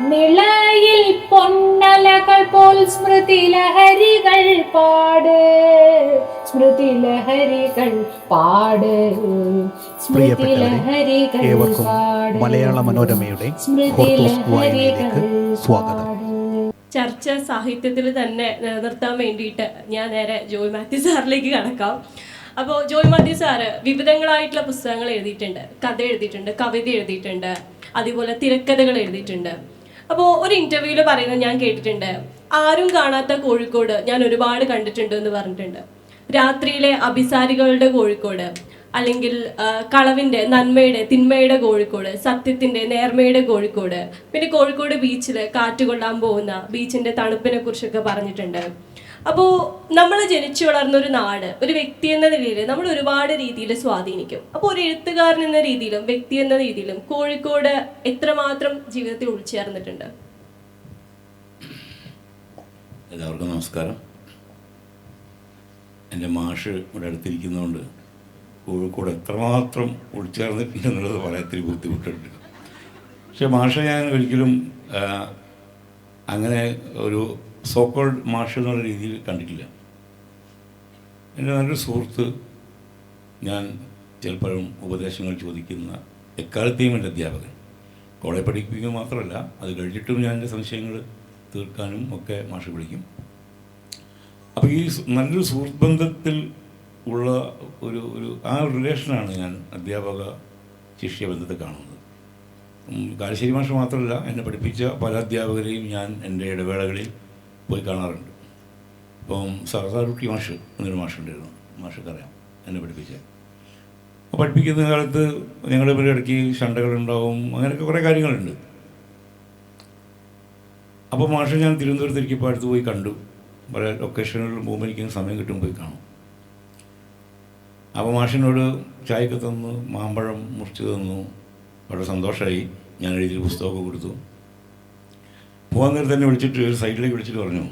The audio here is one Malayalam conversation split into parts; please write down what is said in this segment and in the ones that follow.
നിളയിൽ പൊന്നലകൾ പോൽ സ്മൃതിലഹരികൾ പാട്, സ്മൃതിലഹരികൾ പാട്, സ്മൃതിലഹരികൾ പാട്. മലയാള മനോരമയുടെ ഹോർത്തോസ് വായനയിലേക്ക് സ്വാഗതം. ചർച്ച സാഹിത്യത്തിൽ തന്നെ നിലനിർത്താൻ വേണ്ടിയിട്ട് ഞാൻ നേരെ ജോയ് മാത്യു സാറിലേക്ക് കടക്കാം. അപ്പോൾ ജോയ് മാത്യു സാറ് വിവിധങ്ങളായിട്ടുള്ള പുസ്തകങ്ങൾ എഴുതിയിട്ടുണ്ട്, കഥ എഴുതിയിട്ടുണ്ട്, കവിത എഴുതിയിട്ടുണ്ട്, അതുപോലെ തിരക്കഥകൾ എഴുതിയിട്ടുണ്ട്. അപ്പോൾ ഒരു ഇൻ്റർവ്യൂവിൽ പറയുന്നത് ഞാൻ കേട്ടിട്ടുണ്ട്, ആരും കാണാത്ത കോഴിക്കോട് ഞാൻ ഒരുപാട് കണ്ടിട്ടുണ്ട് എന്ന് പറഞ്ഞിട്ടുണ്ട്. രാത്രിയിലെ അഭിസാരികളുടെ കോഴിക്കോട്, അല്ലെങ്കിൽ കളവിൻ്റെ, നന്മയുടെ, തിന്മയുടെ കോഴിക്കോട്, സത്യത്തിൻ്റെ, നേർമയുടെ കോഴിക്കോട്, പിന്നെ കോഴിക്കോട് ബീച്ചിൽ കാറ്റുകൊള്ളാൻ പോകുന്ന ബീച്ചിൻ്റെ തണുപ്പിനെ കുറിച്ചൊക്കെ പറഞ്ഞിട്ടുണ്ട്. അപ്പോൾ നമ്മൾ ജനിച്ചു വളർന്നൊരു നാട് ഒരു വ്യക്തി എന്ന നിലയിൽ നമ്മൾ ഒരുപാട് രീതിയിൽ സ്വാധീനിക്കും. അപ്പോൾ ഒരു എഴുത്തുകാരൻ എന്ന രീതിയിലും വ്യക്തി എന്ന രീതിയിലും കോഴിക്കോട് എത്രമാത്രം ജീവിതത്തിൽ ഉൾച്ചേർന്നിട്ടുണ്ട്? എല്ലാവർക്കും നമസ്കാരം. എൻ്റെ മാഷ് ഇവിടെ അടുത്തിരിക്കുന്നതുകൊണ്ട് കോഴിക്കോട് എത്രമാത്രം ഉൾച്ചേർന്നിട്ടുണ്ടെന്നുള്ളത് പറയാത്തിരി ബുദ്ധിമുട്ടുണ്ട്. പക്ഷെ മാഷെ ഞാൻ ഒരിക്കലും അങ്ങനെ ഒരു സോക്കോൾഡ് മാഷ് എന്നുള്ള രീതിയിൽ കണ്ടിട്ടില്ല. എൻ്റെ നല്ലൊരു സുഹൃത്ത്, ഞാൻ ചിലപ്പോഴും ഉപദേശങ്ങൾ ചോദിക്കുന്ന എക്കാലത്തെയും എൻ്റെ അധ്യാപകൻ. കോളേജ് പഠിപ്പിക്കുക മാത്രമല്ല, അത് കഴിഞ്ഞിട്ടും ഞാൻ എൻ്റെ സംശയങ്ങൾ തീർക്കാനും ഒക്കെ മാഷ് വിളിക്കും. അപ്പോൾ ഈ നല്ലൊരു സുഹൃത്ത് ബന്ധത്തിൽ ഉള്ള ഒരു ആ റിലേഷനാണ് ഞാൻ അധ്യാപക ശിഷ്യ ബന്ധത്തെ കാണുന്നത്. കാരശ്ശേരി മാഷ് മാത്രമല്ല, എന്നെ പഠിപ്പിച്ച പല അധ്യാപകരെയും ഞാൻ എൻ്റെ ഇടവേളകളിൽ പോയി കാണാറുണ്ട്. ഇപ്പം സഹസാരുട്ടി മാഷ് എന്നൊരു മാഷുണ്ടായിരുന്നു, മാഷക്കറിയാം, എന്നെ പഠിപ്പിച്ച. അപ്പോൾ പഠിപ്പിക്കുന്ന കാലത്ത് ഞങ്ങളുടെ പേര് ഇടയ്ക്ക് ശണ്ടകളുണ്ടാവും, അങ്ങനെയൊക്കെ കുറേ കാര്യങ്ങളുണ്ട്. അപ്പോൾ മാഷ് ഞാൻ തിരുവനന്തപുരത്തിരിക്കപ്പോൾ അടുത്ത് പോയി കണ്ടു. പല ലൊക്കേഷനുകളിൽ പോകുമ്പോൾ എനിക്ക് സമയം കിട്ടും പോയി കാണും. അപ്പോൾ മാഷിനോട് ചായക്ക് തന്നു, മാമ്പഴം മുറിച്ച് തന്നു, വളരെ സന്തോഷമായി. ഞാൻ എഴുതിയൊരു പുസ്തകമൊക്കെ കൊടുത്തു. പോകാൻ നേരം തന്നെ വിളിച്ചിട്ട് ഒരു സൈഡിലേക്ക് വിളിച്ചിട്ട് പറഞ്ഞു,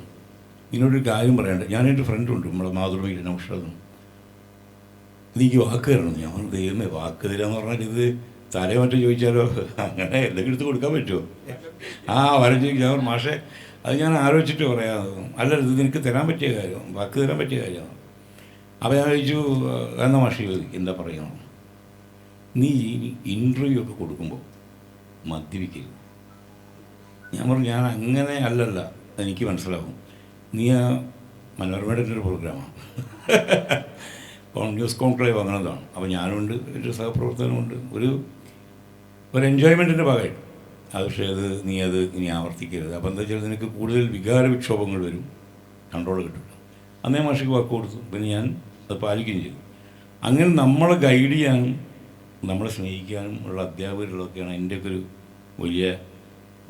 നിന്നോടൊരു കാര്യം പറയാണ്ട്, ഞാനെൻ്റെ ഫ്രണ്ടുണ്ട് നമ്മളെ മാതൃഭൂമിയിൽ നൗഷാദും, എനിക്ക് വാക്ക് തരണം. ഞാൻ ദൈവമേ, വാക്ക് തരാമെന്ന് പറഞ്ഞാൽ ഇത് തലേ മറ്റോ ചോദിച്ചാലോ, അങ്ങനെ എന്തെങ്കിലും എടുത്ത് കൊടുക്കാൻ പറ്റുമോ? വരം ചോദിക്കും. ഞാൻ മാഷെ അത് ഞാൻ ആലോചിച്ചിട്ട് പറയാം, അല്ല ഇത് നിനക്ക് തരാൻ പറ്റിയ കാര്യം, വാക്ക് തരാൻ പറ്റിയ കാര്യമാണ്. അപ്പോൾ ഞാൻ ചോദിച്ചു, എന്നാ മാഷി എന്താ പറയണം, നീ ഇൻ്റർവ്യൂ ഒക്കെ കൊടുക്കുമ്പോൾ മദ്യപിക്കരുത്. ഞാൻ പറഞ്ഞു, ഞാൻ അങ്ങനെ അല്ലല്ല, എനിക്ക് മനസ്സിലാവും. നീ ആ മനോരമയുടെ ഒരു പ്രോഗ്രാമാണ്, ന്യൂസ് കോൺക്ലേവ് അങ്ങനതാണ്. അപ്പോൾ ഞാനുണ്ട്, ഒരു സഹപ്രവർത്തനമുണ്ട്, ഒരു എൻജോയ്മെൻറ്റിൻ്റെ ഭാഗമായിട്ട്. അത് പക്ഷേ നീ ഇനി ആവർത്തിക്കരുത്. അപ്പോൾ എന്താ വെച്ചാൽ നിനക്ക് കൂടുതൽ വികാര വിക്ഷോഭങ്ങൾ വരും, കൺട്രോൾ കിട്ടില്ല. അന്നേ മാഷിക്ക് വാക്ക് കൊടുത്തു, പിന്നെ ഞാൻ അത് പാലിക്കുകയും ചെയ്തു. അങ്ങനെ നമ്മളെ ഗൈഡ് ചെയ്യാനും നമ്മളെ സ്നേഹിക്കാനും ഉള്ള അധ്യാപകരുള്ളതൊക്കെയാണ് എൻ്റെയൊക്കെ ഒരു വലിയ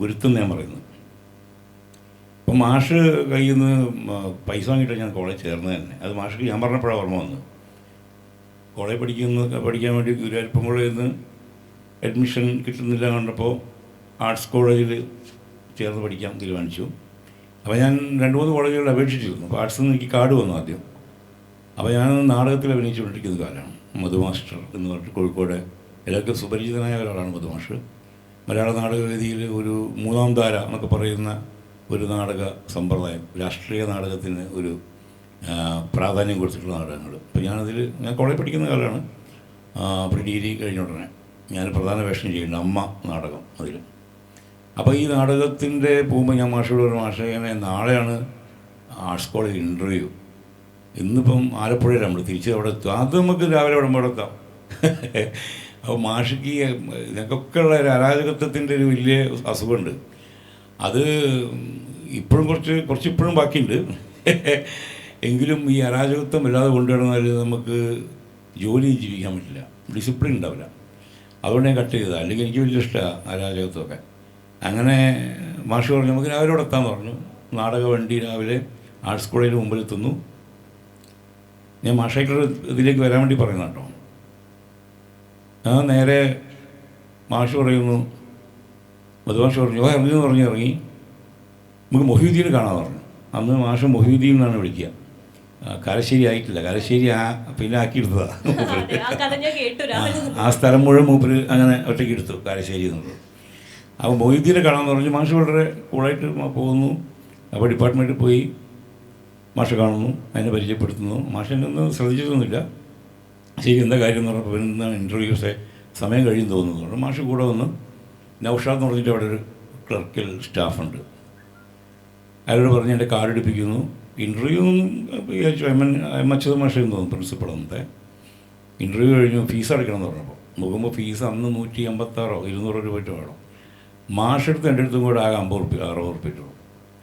ഗുരുത്വം ഞാൻ പറയുന്നത്. അപ്പോൾ മാഷ് കയ്യിൽ നിന്ന് പൈസ വാങ്ങിയിട്ടാണ് ഞാൻ കോളേജ് ചേർന്നത് തന്നെ. അത് മാഷിക്ക് ഞാൻ പറഞ്ഞപ്പോഴാണ് ഓർമ്മ വന്നത്. കോളേജ് പഠിക്കാൻ വേണ്ടി ഗുരുവായൂരപ്പൻ കോളേജിൽ നിന്ന് അഡ്മിഷൻ കിട്ടുന്നില്ല കണ്ടപ്പോൾ ആർട്സ് കോളേജിൽ ചേർന്ന് പഠിക്കാൻ തീരുമാനിച്ചു. അപ്പോൾ ഞാൻ 2-3 കോളേജുകളിൽ അപേക്ഷിച്ചിരുന്നു. അപ്പോൾ ആർട്സിൽ നിന്ന് എനിക്ക് കാർഡ് വന്നു ആദ്യം. അപ്പോൾ ഞാൻ നാടകത്തിൽ അഭിനയിച്ചുകൊണ്ടിരിക്കുന്ന കാലമാണ്. മധു മാസ്റ്റർ എന്ന് പറഞ്ഞിട്ട് കോഴിക്കോട് എല്ലാവർക്കും സുപരിചിതനായ ഒരാളാണ് മധു മാസ്റ്റർ. മലയാള നാടകവേദിയിൽ ഒരു 3-ാം ധാര എന്നൊക്കെ പറയുന്ന ഒരു നാടക സമ്പ്രദായം, രാഷ്ട്രീയ നാടകത്തിന് ഒരു പ്രാധാന്യം കൊടുത്തിട്ടുള്ള നാടകങ്ങൾ. അപ്പോൾ ഞാൻ കോളേജ് പഠിക്കുന്ന കാലമാണ്. അപ്പോൾ ഡിഗ്രി കഴിഞ്ഞ ഉടനെ ഞാൻ പ്രധാന വേഷം ചെയ്യുന്നുണ്ട്, അമ്മ നാടകം അതിൽ. അപ്പോൾ ഈ നാടകത്തിൻ്റെ പോകുമ്പോൾ ഞാൻ മാഷോട് പറഞ്ഞു, മാഷേ നാളെയാണ് ആർട്സ് കോളേജ് ഇൻ്റർവ്യൂ, ഇന്നിപ്പം ആലപ്പുഴയിൽ നമ്മൾ തിരിച്ച് അവിടെ എത്തും, അത് നമുക്ക് രാവിലെ അവിടെ എത്താം. അപ്പോൾ മാഷിക്ക് ഞങ്ങൾക്കൊക്കെ ഉള്ള ഒരു അരാജകത്വത്തിൻ്റെ ഒരു വലിയ അസുഖമുണ്ട്. അത് ഇപ്പോഴും കുറച്ച് ഇപ്പോഴും ബാക്കിയുണ്ട്. എങ്കിലും ഈ അരാജകത്വം ഇല്ലാതെ കൊണ്ടുവരുന്നാൽ നമുക്ക് ജോലി ജീവിക്കാൻ പറ്റില്ല, ഡിസിപ്ലിൻ ഉണ്ടാവില്ല. അതുകൊണ്ട് ഞാൻ കട്ട് ചെയ്തതാണ്. അല്ലെങ്കിൽ എനിക്ക് വലിയ ഇഷ്ടമാണ് അരാജകത്വമൊക്കെ. അങ്ങനെ മാഷ് പറഞ്ഞു, നമുക്ക് രാവിലെ അവിടെ എത്താമെന്ന് പറഞ്ഞു. നാടക വണ്ടി രാവിലെ ആർട്സ് കോളേജിന് മുമ്പിലെത്തുന്നു. ഞാൻ മാഷേക്കർ ഇതിലേക്ക് വരാൻ വേണ്ടി പറയുന്ന കേട്ടോ. ഞാൻ നേരെ മാഷ് പറയുന്നു, മധുമാഷ് പറഞ്ഞു, ഇറങ്ങി നമുക്ക് മൊഹീദ്ദീനെ കാണാമെന്ന് പറഞ്ഞു. അന്ന് മാഷ് മൊഹീദ്ദീൻ എന്നാണ് വിളിക്കുക. കാരശ്ശേരി ആയിട്ടില്ല, കാരശ്ശേരി പിന്നെ ആക്കിയെടുത്തതാണ്. ആ സ്ഥലം മുഴുവൻ മൂപ്പര് അങ്ങനെ ഒറ്റയ്ക്ക് എടുത്തു, കാരശ്ശേരി എന്നുള്ളത്. അപ്പോൾ മൊയ്തീനെ കാണാമെന്ന് പറഞ്ഞു. മാഷ് വളരെ കൂളായിട്ട് പോകുന്നു. അപ്പോൾ ഡിപ്പാർട്ട്മെൻറ്റിൽ പോയി മാഷ് കാണുന്നു, അതിനെ പരിചയപ്പെടുത്തുന്നു. മാഷിനെ ഒന്നും ശ്രദ്ധിച്ചിട്ടൊന്നുമില്ല. ശരി, എന്താ കാര്യം എന്ന് പറഞ്ഞപ്പോൾ പിന്നെ ഇൻ്റർവ്യൂസെ സമയം കഴിയും തോന്നുന്നു. മാഷ് കൂടെ വന്ന് നൗഷാദ് എന്ന് പറഞ്ഞിട്ട് അവിടെ ഒരു ക്ലർക്കൽ സ്റ്റാഫുണ്ട്, അയാളോട് പറഞ്ഞ് എൻ്റെ കാർഡ് എടുപ്പിക്കുന്നു. ഇൻ്റർവ്യൂ ഒന്നും വിചാരിച്ചു അച്യുത മാഷെന്ന് തോന്നുന്നു പ്രിൻസിപ്പൾ. അന്നത്തെ ഇൻ്റർവ്യൂ കഴിഞ്ഞു ഫീസ് അടയ്ക്കണം എന്ന് പറഞ്ഞപ്പോൾ നോക്കുമ്പോൾ ഫീസ് അന്ന് 156 200 രൂപ വേണം. മാഷെടുത്ത് എൻ്റെ അടുത്തും കൂടെ ആകെ 50 റുപ്യ 60 റുപ്യ ഇട്ടുള്ളൂ.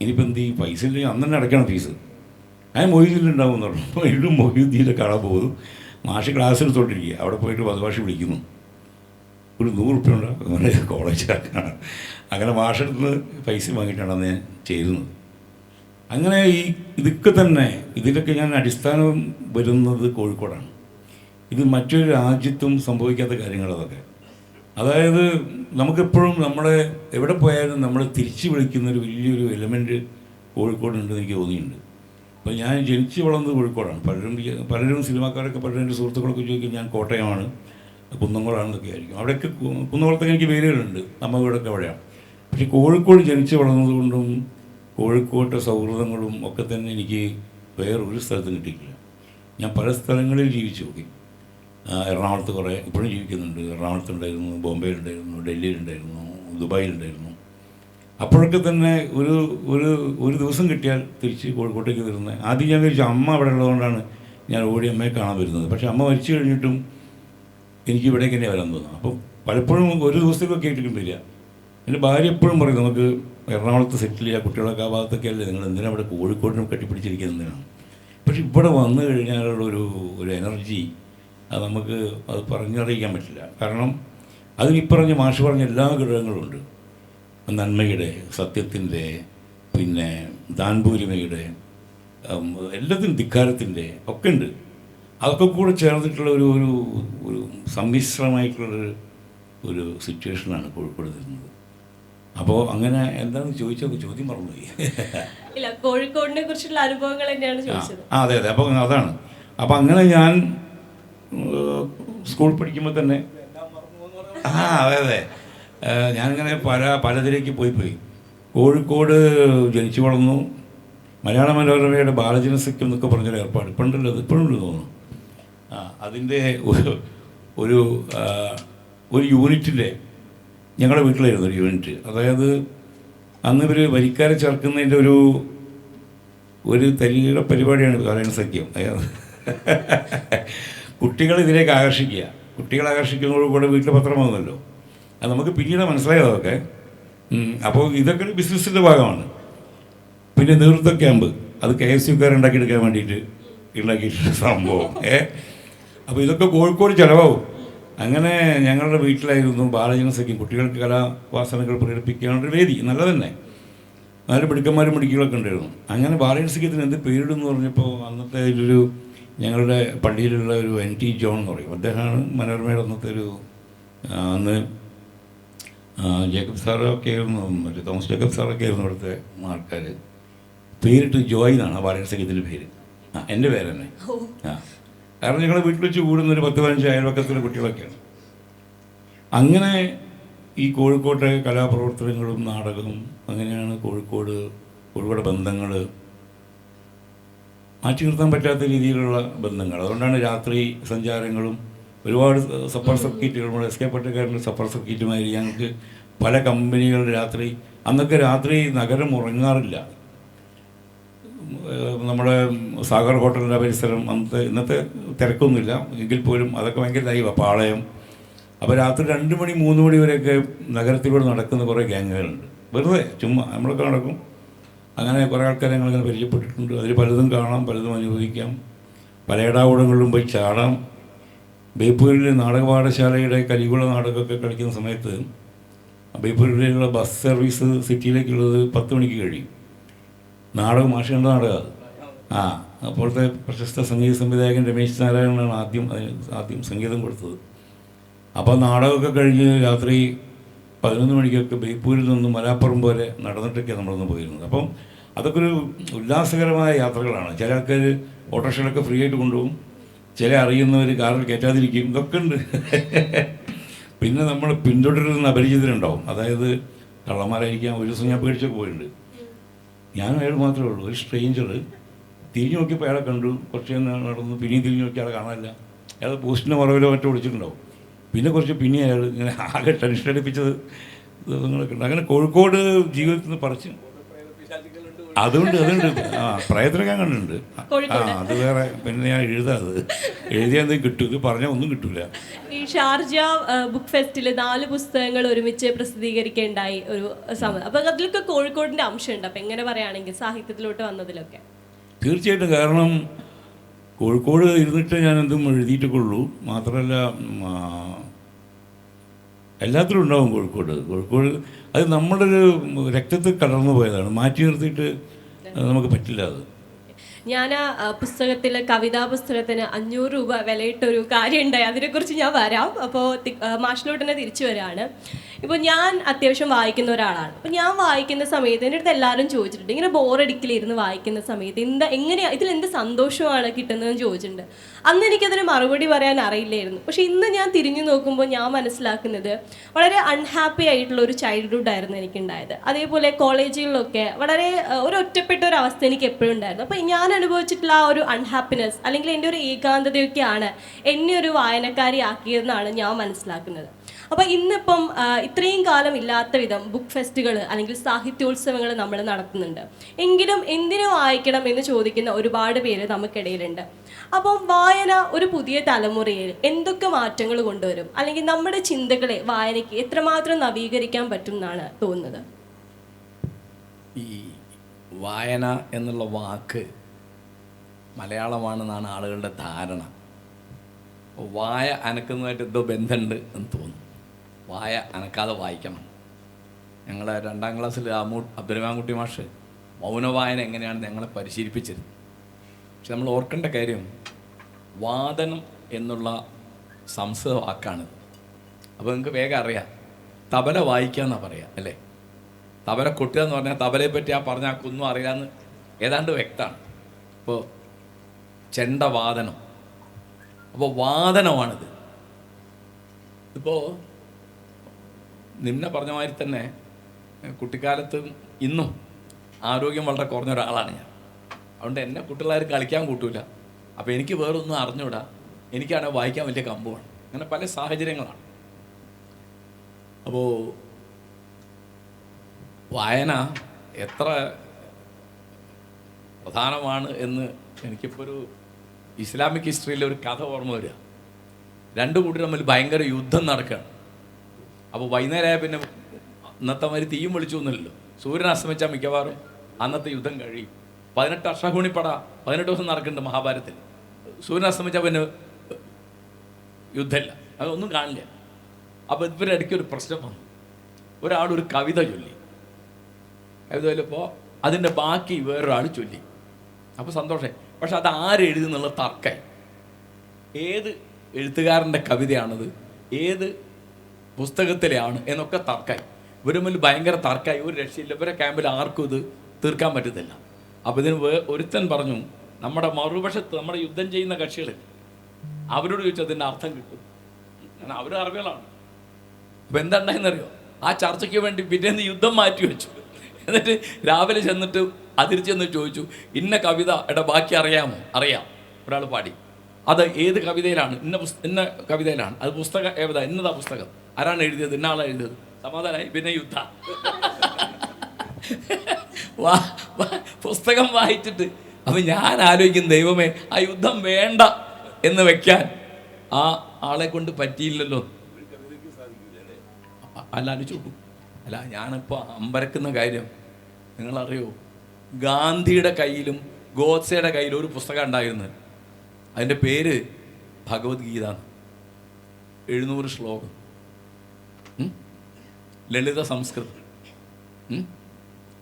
ഇനിയിപ്പോൾ എന്ത് ഈ പൈസ ഇല്ലെങ്കിൽ അന്ന് തന്നെ അടയ്ക്കണം ഫീസ്. ഞാൻ മൊയ്തീനുണ്ടാവും എന്ന് പറഞ്ഞു. അപ്പോൾ വീണ്ടും മൊയ്തീനെ കാണാൻ പോകുന്നു. മാഷ് ക്ലാസ് എടുത്തോണ്ടിരിക്കുക. അവിടെ പോയിട്ട് വധുഭാഷ വിളിക്കുന്നു. ഒരു 100 റുപ്യ ഉണ്ടാകും അങ്ങനെ കോളേജിലാക്കാണ്. അങ്ങനെ മാഷെടുത്ത് നിന്ന് പൈസ വാങ്ങിയിട്ടാണ് അന്ന് ഞാൻ ചേരുന്നത്. അങ്ങനെ ഇതൊക്കെ തന്നെ ഇതിലൊക്കെ ഞാൻ അടിസ്ഥാനം വരുന്നത് കോഴിക്കോടാണ്. ഇത് മറ്റൊരു രാജ്യത്തും സംഭവിക്കാത്ത കാര്യങ്ങളതൊക്കെ. അതായത് നമുക്കെപ്പോഴും നമ്മളെ എവിടെ പോയാലും നമ്മളെ തിരിച്ചു വിളിക്കുന്നൊരു വലിയൊരു എലമെൻറ്റ് കോഴിക്കോടുണ്ടെന്ന് എനിക്ക് തോന്നിയിട്ടുണ്ട്. അപ്പോൾ ഞാൻ ജനിച്ച് വളർന്നത് കോഴിക്കോടാണ്. പലരും സിനിമാക്കാരൊക്കെ പലരും എൻ്റെ സുഹൃത്തുക്കളൊക്കെ ചോദിക്കും ഞാൻ കോട്ടയമാണ് കുന്നംകുളമാണെന്നൊക്കെ ആയിരിക്കും. അവിടെയൊക്കെ കുന്നംകുളത്തൊക്കെ എനിക്ക് പേരുകളുണ്ട്, അമ്മ വീടൊക്കെ അവിടെയാണ്. പക്ഷേ കോഴിക്കോട് ജനിച്ച് വളർന്നതുകൊണ്ടും കോഴിക്കോട്ടെ സൗഹൃദങ്ങളും ഒക്കെ തന്നെ എനിക്ക് വേറൊരു സ്ഥലത്തും കിട്ടിയിട്ടില്ല. ഞാൻ പല സ്ഥലങ്ങളിൽ ജീവിച്ചു നോക്കി. എറണാകുളത്ത് കുറേ ഇപ്പോഴും ജീവിക്കുന്നുണ്ട്. എറണാകുളത്തുണ്ടായിരുന്നു, ബോംബെയിലുണ്ടായിരുന്നു, ഡൽഹിയിലുണ്ടായിരുന്നു, ദുബായിലുണ്ടായിരുന്നു. അപ്പോഴൊക്കെ തന്നെ ഒരു ദിവസം കിട്ടിയാൽ തിരിച്ച് കോഴിക്കോട്ടേക്ക് വരുന്നത്. ആദ്യം ഞാൻ വിചാരിച്ചു അമ്മ അവിടെ ഉള്ളതുകൊണ്ടാണ് ഞാൻ ഓടി അമ്മയെ കാണാൻ വരുന്നത്. പക്ഷേ അമ്മ മരിച്ചു കഴിഞ്ഞിട്ടും എനിക്ക് ഇവിടേക്ക് തന്നെ വരാൻ തോന്നുന്നു. അപ്പോൾ പലപ്പോഴും ഒരു ദിവസത്തേക്കൊക്കെ ആയിട്ടിരിക്കും വരിക. എൻ്റെ ഭാര്യ എപ്പോഴും പറയും നമുക്ക് എറണാകുളത്ത് സെറ്റിൽ ചെയ്യുക, കുട്ടികളൊക്കെ ആ ഭാഗത്തൊക്കെ അല്ലേ, നിങ്ങൾ എന്തിനാണ് അവിടെ കോഴിക്കോടിനും കെട്ടിപ്പിടിച്ചിരിക്കുന്നത് എന്തിനാണ്. പക്ഷെ ഇവിടെ വന്നു കഴിഞ്ഞാലുള്ള ഒരു എനർജി അത് നമുക്ക് അത് പറഞ്ഞറിയിക്കാൻ പറ്റില്ല. കാരണം അതിൽ പറഞ്ഞ മാഷ് പറഞ്ഞ എല്ലാ ഘടകങ്ങളുണ്ട്. നന്മയുടെ, സത്യത്തിൻ്റെ, പിന്നെ ദാൻപൂരിമയുടെ, എല്ലാത്തിനും ധിക്കാരത്തിൻ്റെ ഒക്കെ ഉണ്ട്. അതൊക്കെ കൂടെ ചേർന്നിട്ടുള്ള ഒരു സമ്മിശ്രമായിട്ടുള്ളൊരു സിറ്റുവേഷനാണ് കോഴിക്കോട് തരുന്നത്. അപ്പോൾ അങ്ങനെ എന്താണെന്ന് ചോദിച്ചപ്പോൾ ചോദ്യം മറന്നുപോയി. ഇല്ല, കോഴിക്കോടിനെ കുറിച്ചുള്ള അനുഭവങ്ങൾ തന്നെയാണ് ചോദിച്ചത്. അതെ അതെ. അപ്പോൾ അതാണ്. അപ്പോൾ അങ്ങനെ ഞാൻ സ്കൂൾ പഠിക്കുമ്പോൾ തന്നെ അതെ അതെ ഞാനിങ്ങനെ പലതിലേക്ക് പോയി കോഴിക്കോട് ജനിച്ചു വളർന്നു. മലയാള മനോരമയുടെ ബാലജനസഖ്യം എന്നൊക്കെ പറഞ്ഞൊരു ഏർപ്പാട് ഇപ്പോഴുണ്ടല്ലോ, അത് ഇപ്പോഴും തോന്നുന്നു. അതിൻ്റെ ഒരു യൂണിറ്റിൻ്റെ ഞങ്ങളുടെ വീട്ടിലായിരുന്നു ഒരു യൂണിറ്റ്. അതായത് അന്ന് ഇവർ വരിക്കാരെ ചേർക്കുന്നതിൻ്റെ ഒരു തരിയുടെ പരിപാടിയാണ് ബാലജനസഖ്യം. കുട്ടികൾ ഇതിലേക്ക് ആകർഷിക്കുക. കുട്ടികളെ ആകർഷിക്കുന്നതോടുകൂടെ വീട്ടിൽ പത്രം വന്നല്ലോ. അത് നമുക്ക് പിന്നീട് മനസ്സിലായതൊക്കെ. അപ്പോൾ ഇതൊക്കെ ഒരു ബിസിനസ്സിൻ്റെ ഭാഗമാണ്. പിന്നെ നേതൃത്വ ക്യാമ്പ് അത് KSUക്കാർ ഉണ്ടാക്കിയെടുക്കാൻ വേണ്ടിയിട്ട് ഉണ്ടാക്കിയിട്ടുള്ള സംഭവം. അപ്പോൾ ഇതൊക്കെ കോഴിക്കോട് ചിലവാകും. അങ്ങനെ ഞങ്ങളുടെ വീട്ടിലായിരുന്നു ബാലജനസഖ്യം, കുട്ടികൾക്ക് കലാവാസനകൾ പ്രകടിപ്പിക്കാനുള്ള വേദി. നല്ല തന്നെ നല്ല മിടുക്കന്മാരും മിടുക്കികളൊക്കെ ഉണ്ടായിരുന്നു. അങ്ങനെ ബാലജനസഖ്യത്തിന് എന്ത് പേരിടുമെന്ന് പറഞ്ഞപ്പോൾ അന്നത്തെ ഞങ്ങളുടെ പള്ളിയിലുള്ള ഒരു NT ജോൺ എന്ന് പറയും, അദ്ദേഹമാണ് മനോരമയുടെ അന്നത്തെ അന്ന് ജേക്കബ് സാറൊക്കെ ആയിരുന്നു, മറ്റേ തോമസ് ജേക്കബ് സാറൊക്കെ ആയിരുന്നു ഇവിടുത്തെ ആൾക്കാർ. പേരിട്ട് ജോയ് എന്നാണ് ആ ബാലജനസഖ്യത്തിൻ്റെ പേര്. എൻ്റെ പേര് തന്നെ. കാരണം ഞങ്ങളുടെ വീട്ടിൽ വെച്ച് കൂടുന്നൊരു 10-15 അയൽവക്കത്തിലെ കുട്ടികളൊക്കെയാണ്. അങ്ങനെ ഈ കോഴിക്കോട്ടെ കലാപ്രവർത്തനങ്ങളും നാടകവും അങ്ങനെയാണ് കോഴിക്കോട് ബന്ധങ്ങൾ മാറ്റി നിർത്താൻ പറ്റാത്ത രീതിയിലുള്ള ബന്ധങ്ങൾ. അതുകൊണ്ടാണ് രാത്രി സഞ്ചാരങ്ങളും ഒരുപാട് സഫർ സർക്കീറ്റുകളും SK പൊറ്റക്കാരൻ്റെ സഫർ സർക്കീറ്റുമായി ഞങ്ങൾക്ക് പല കമ്പനികളുടെ അന്നൊക്കെ രാത്രി നഗരം ഉറങ്ങാറില്ല. നമ്മുടെ സാഗർ ഹോട്ടലിൻ്റെ പരിസരം ഇന്നത്തെ തിരക്കൊന്നുമില്ല എങ്കിൽ പോലും അതൊക്കെ ഭയങ്കര ലൈവാണ്. പാളയം. അപ്പോൾ രാത്രി 2 മണി 3 മണി വരെയൊക്കെ നഗരത്തിലൂടെ നടക്കുന്ന കുറേ ഗ്യാങ്ങുകളുണ്ട്. വെറുതെ ചുമ്മാ നമ്മളൊക്കെ നടക്കും. അങ്ങനെ കുറേ ആൾക്കാരെ ഞങ്ങളിങ്ങനെ പരിചയപ്പെട്ടിട്ടുണ്ട്. അതിൽ പലതും കാണാം, പലതും അനുഭവിക്കാം. പലയിടാകൂടങ്ങളിലും പോയി ചാടാം. ബേപ്പൂരിലെ നാടക പാഠശാലയുടെ കലികുള നാടകമൊക്കെ കളിക്കുന്ന സമയത്ത് ബേപ്പൂരിലുള്ള ബസ് സർവീസ് സിറ്റിയിലേക്കുള്ളത് 10 മണിക്ക് കഴിയും. നാടകം മാഷേണ്ട നാടകം അത്. അപ്പോഴത്തെ പ്രശസ്ത സംഗീത സംവിധായകൻ രമേശ് നാരായണനാണ് ആദ്യം സംഗീതം കൊടുത്തത്. അപ്പോൾ നാടകമൊക്കെ കഴിഞ്ഞ് രാത്രി 11 മണിക്കൊക്കെ ബേപ്പൂരിൽ നിന്ന് മലാപ്പുറം വരെ നടന്നിട്ടൊക്കെ നമ്മളൊന്ന് പോയിരുന്നത്. അപ്പം അതൊക്കെ ഒരു ഉല്ലാസകരമായ യാത്രകളാണ്. ചില ആൾക്കാർ ഓട്ടോറിക്ഷയിലൊക്കെ ഫ്രീ ആയിട്ട് കൊണ്ടുപോകും, ചില അറിയുന്നവർ കാറിൽ കയറ്റാതിരിക്കും. ഇതൊക്കെ ഉണ്ട്. പിന്നെ നമ്മൾ പിന്തുടരുന്ന അപരിചിതരുണ്ടാവും. അതായത് കള്ളന്മാരായിരിക്കാം. ഒരു ദിവസം ഞാൻ പേടിച്ചൊക്കെ പോയിട്ടുണ്ട്. ഞാനും അയാൾ മാത്രമേ ഉള്ളൂ. ഒരു സ്ട്രേഞ്ചർ തിരിഞ്ഞു നോക്കിയപ്പോൾ അയാളെ കണ്ടു. കുറച്ച് നടന്നു, പിന്നെയും തിരിഞ്ഞു നോക്കി അയാളെ കാണാനില്ല. അയാൾ പോസ്റ്റിൻ്റെ മറവിലോ മറ്റോ വിളിച്ചിട്ടുണ്ടാവും. പിന്നെ കുറച്ച് പിന്നെ അയാൾ ഇങ്ങനെ ആകെ ടെൻഷൻ അടിപ്പിച്ചത് ദിവസങ്ങളൊക്കെ ഉണ്ട്. അങ്ങനെ കോഴിക്കോട് ജീവിതത്തിൽ നിന്ന് പറിച്ച് അതുകൊണ്ട് പ്രയത്നം ഞാൻ കണ്ടിട്ടുണ്ട്. അത് വേറെ. പിന്നെ ഞാൻ എഴുതാത് എഴുതിയാൽ എന്തെങ്കിലും കിട്ടും, ഇത് പറഞ്ഞാൽ ഒന്നും കിട്ടൂല. ഈ ഷാർജ ബുക്ക് ഫെസ്റ്റിൽ 4 പുസ്തകങ്ങൾ ഒരുമിച്ച് പ്രസിദ്ധീകരിക്കേണ്ടായി ഒരു സമയം. അപ്പം അതിലൊക്കെ കോഴിക്കോടിൻ്റെ അംശമുണ്ട്. അപ്പം എങ്ങനെ പറയുകയാണെങ്കിൽ സാഹിത്യത്തിലോട്ട് വന്നതിലൊക്കെ തീർച്ചയായിട്ടും. കാരണം കോഴിക്കോട് ഇരുന്നിട്ട് ഞാൻ എന്തും എഴുതിയിട്ടൊക്കെ ഉള്ളൂ. മാത്രമല്ല എല്ലാത്തിലും ഉണ്ടാവും കോഴിക്കോട്. അത് നമ്മുടെ ഒരു രക്തത്തിൽ കലർന്നു പോയതാണ്. മാറ്റി നിർത്തിയിട്ട് നമുക്ക് പറ്റില്ല. അത് ഞാൻ ആ പുസ്തകത്തിൽ കവിതാ പുസ്തകത്തിന് 500 രൂപ വിലയിട്ടൊരു കാര്യം ഉണ്ടായി. അതിനെക്കുറിച്ച് ഞാൻ വരാം. അപ്പോൾ മാഷിലോട്ട് തന്നെ തിരിച്ചു വരാണ്. ഇപ്പോൾ ഞാൻ അത്യാവശ്യം വായിക്കുന്ന ഒരാളാണ്. അപ്പോൾ ഞാൻ വായിക്കുന്ന സമയത്ത് എൻ്റെ അടുത്ത് എല്ലാവരും ചോദിച്ചിട്ടുണ്ട്, ഇങ്ങനെ ബോറടിക്കലിരുന്ന് വായിക്കുന്ന സമയത്ത് എങ്ങനെയാണ് ഇതിലെന്ത് സന്തോഷമാണ് കിട്ടുന്നതെന്ന് ചോദിച്ചിട്ടുണ്ട്. അന്ന് എനിക്കതിന് മറുപടി പറയാൻ അറിയില്ലായിരുന്നു. പക്ഷേ ഇന്ന് ഞാൻ തിരിഞ്ഞു നോക്കുമ്പോൾ ഞാൻ മനസ്സിലാക്കുന്നത് വളരെ അൺഹാപ്പി ആയിട്ടുള്ള ഒരു ചൈൽഡ്ഹുഡ് ആയിരുന്നു എനിക്കുണ്ടായത്. അതേപോലെ കോളേജുകളിലൊക്കെ വളരെ ഒരു ഒറ്റപ്പെട്ട ഒരു അവസ്ഥ എനിക്ക് എപ്പോഴും ഉണ്ടായിരുന്നു. അപ്പോൾ ഞാൻ അനുഭവിച്ചിട്ടുള്ള ആ ഒരു അൺഹാപ്പിനെസ് അല്ലെങ്കിൽ എൻ്റെ ഒരു ഏകാന്തതയൊക്കെയാണ് എന്നെ ഒരു വായനക്കാരി ആക്കിയതെന്നാണ് ഞാൻ മനസ്സിലാക്കുന്നത്. അപ്പോൾ ഇന്നിപ്പം ഇത്രയും കാലം ഇല്ലാത്ത വിധം ബുക്ക് ഫെസ്റ്റുകൾ അല്ലെങ്കിൽ സാഹിത്യോത്സവങ്ങൾ നമ്മൾ നടത്തുന്നുണ്ട്. എങ്കിലും എന്തിനു വായിക്കണം എന്ന് ചോദിക്കുന്ന ഒരുപാട് പേര് നമുക്കിടയിലുണ്ട്. അപ്പം വായന ഒരു പുതിയ തലമുറയിൽ എന്തൊക്കെ മാറ്റങ്ങൾ കൊണ്ടുവരും, അല്ലെങ്കിൽ നമ്മുടെ ചിന്തകളെ വായനയ്ക്ക് എത്രമാത്രം നവീകരിക്കാൻ പറ്റും എന്നാണ് തോന്നുന്നത്? ഈ വായന എന്നുള്ള വാക്ക് മലയാളമാണെന്നാണ് ആളുകളുടെ ധാരണ. വായ അനക്കുന്നതായിട്ട് എന്തോ ബന്ധമുണ്ട് എന്ന് തോന്നുന്നു. വായ അനക്കാതെ വായിക്കണം. ഞങ്ങൾ 2ാം ക്ലാസ്സിൽ അബ്ദുറഹ്മാൻകുട്ടി മാഷ് മൗനവായന എങ്ങനെയാണ് ഞങ്ങളെ പരിശീലിപ്പിച്ചത്. പക്ഷെ നമ്മൾ ഓർക്കേണ്ട കാര്യം, വാദനം എന്നുള്ള സംസ്കൃത വാക്കാണിത്. അപ്പോൾ നിങ്ങൾക്ക് വേഗം അറിയാം, തബല വായിക്കുക എന്നാണ് പറയുക അല്ലേ? തബല കൊട്ടുക എന്ന് പറഞ്ഞാൽ തബലയെ പറ്റി ആ പറഞ്ഞാൽ ഒന്നും അറിയാമെന്ന് ഏതാണ്ട് വ്യക്തമാണ്. ഇപ്പോൾ ചെണ്ട വാദനം, അപ്പോൾ വാദനമാണിത്. ഇപ്പോൾ നിമ്ന പറഞ്ഞ മാതിരി തന്നെ കുട്ടിക്കാലത്തും ഇന്നും ആരോഗ്യം വളരെ കുറഞ്ഞ ഒരാളാണ് ഞാൻ. അതുകൊണ്ട് എന്നെ കുട്ടികളാരും കളിക്കാൻ കൂട്ടൂല. അപ്പോൾ എനിക്ക് വേറൊന്നും അറിഞ്ഞൂടാ. എനിക്കാണെങ്കിൽ വായിക്കാൻ വലിയ കമ്പമാണ്. അങ്ങനെ പല സാഹചര്യങ്ങളാണ്. അപ്പോൾ വായന എത്ര പ്രധാനമാണ് എന്ന് എനിക്കിപ്പോൾ ഒരു ഇസ്ലാമിക് ഹിസ്റ്ററിയിലെ ഒരു കഥ ഓർമ്മ വരിക. 2 കൂട്ടർ തമ്മിൽ ഭയങ്കര യുദ്ധം നടക്കുകയാണ്. അപ്പോൾ വൈകുന്നേരമായ പിന്നെ ഇന്നത്തെ മാതിരി തീയും വിളിച്ചു ഒന്നുമില്ലല്ലോ. സൂര്യൻ അസ്തമിച്ചാൽ മിക്കവാറും അന്നത്തെ യുദ്ധം കഴിയും. 18 അശ്വഹൂണിപ്പട 18 ദിവസം നടക്കുന്നുണ്ട് മഹാഭാരതത്തിൽ. സൂര്യൻ അസ്തമിച്ചാൽ പിന്നെ യുദ്ധമില്ല, അതൊന്നും കാണില്ല. അപ്പോൾ ഇവരുടെ ഇടയ്ക്കൊരു പ്രശ്നം വന്നു. ഒരാളൊരു കവിത ചൊല്ലി. കവിത ചൊല്ലിയപ്പോൾ അതിൻ്റെ ബാക്കി വേറൊരാൾ ചൊല്ലി. അപ്പോൾ സന്തോഷമായി. പക്ഷെ അത് ആരെഴുതുന്നുള്ള തർക്കമായി. ഏത് എഴുത്തുകാരൻ്റെ കവിതയാണത്, ഏത് പുസ്തകത്തിലെയാണ് എന്നൊക്കെ തർക്കമായി. ഇവർ തമ്മിൽ ഭയങ്കര തർക്കമായി. ഒരു രക്ഷയില്ല. ഇവരെ ക്യാമ്പിൽ ആർക്കും ഇത് തീർക്കാൻ പറ്റത്തില്ല. അപ്പോൾ ഇതിന് ഒരുത്തൻ പറഞ്ഞു, നമ്മുടെ മറുപക്ഷത്ത് നമ്മുടെ യുദ്ധം ചെയ്യുന്ന കക്ഷികൾ അവരോട് ചോദിച്ചാൽ അതിൻ്റെ അർത്ഥം കിട്ടും. കാരണം അവർ അറിവുകളാണ്. അപ്പോൾ എന്താ ഉണ്ടായെന്നറിയോ? ആ ചർച്ചയ്ക്ക് വേണ്ടി പിറ്റേന്ന് യുദ്ധം മാറ്റി വെച്ചു. എന്നിട്ട് രാവിലെ ചെന്നിട്ട് അതിരിച്ചെന്ന് ചോദിച്ചു, ഇന്ന കവിത ബാക്കി അറിയാമോ? അറിയാം. ഒരാൾ പാടി. അത് ഏത് കവിതയിലാണ്? ഇന്ന കവിതയിലാണ്. അത് പുസ്തകം ഏതാ? ഇന്നതാ പുസ്തകം. ആരാണ് എഴുതിയത്? ഇന്ന ആളാണ് എഴുതിയത്. സമാധാനമായി. പിന്നെ യുദ്ധ പുസ്തകം വായിച്ചിട്ട്. അപ്പം ഞാൻ ആലോചിക്കും, ദൈവമേ, ആ യുദ്ധം വേണ്ട എന്ന് വെക്കാൻ ആ ആളെ കൊണ്ട് പറ്റിയില്ലല്ലോ. ആലോചിച്ചു നോക്കും. അല്ല, ഞാനിപ്പോൾ അമ്പരക്കുന്ന കാര്യം നിങ്ങളറിയോ? ഗാന്ധിയുടെ കയ്യിലും ഗോഡ്സെയുടെ കയ്യിലും ഒരു പുസ്തകം ഉണ്ടായിരുന്നത്. അതിൻ്റെ പേര് ഭഗവത്ഗീത. 700 ശ്ലോകം, ലളിത സംസ്കൃതം.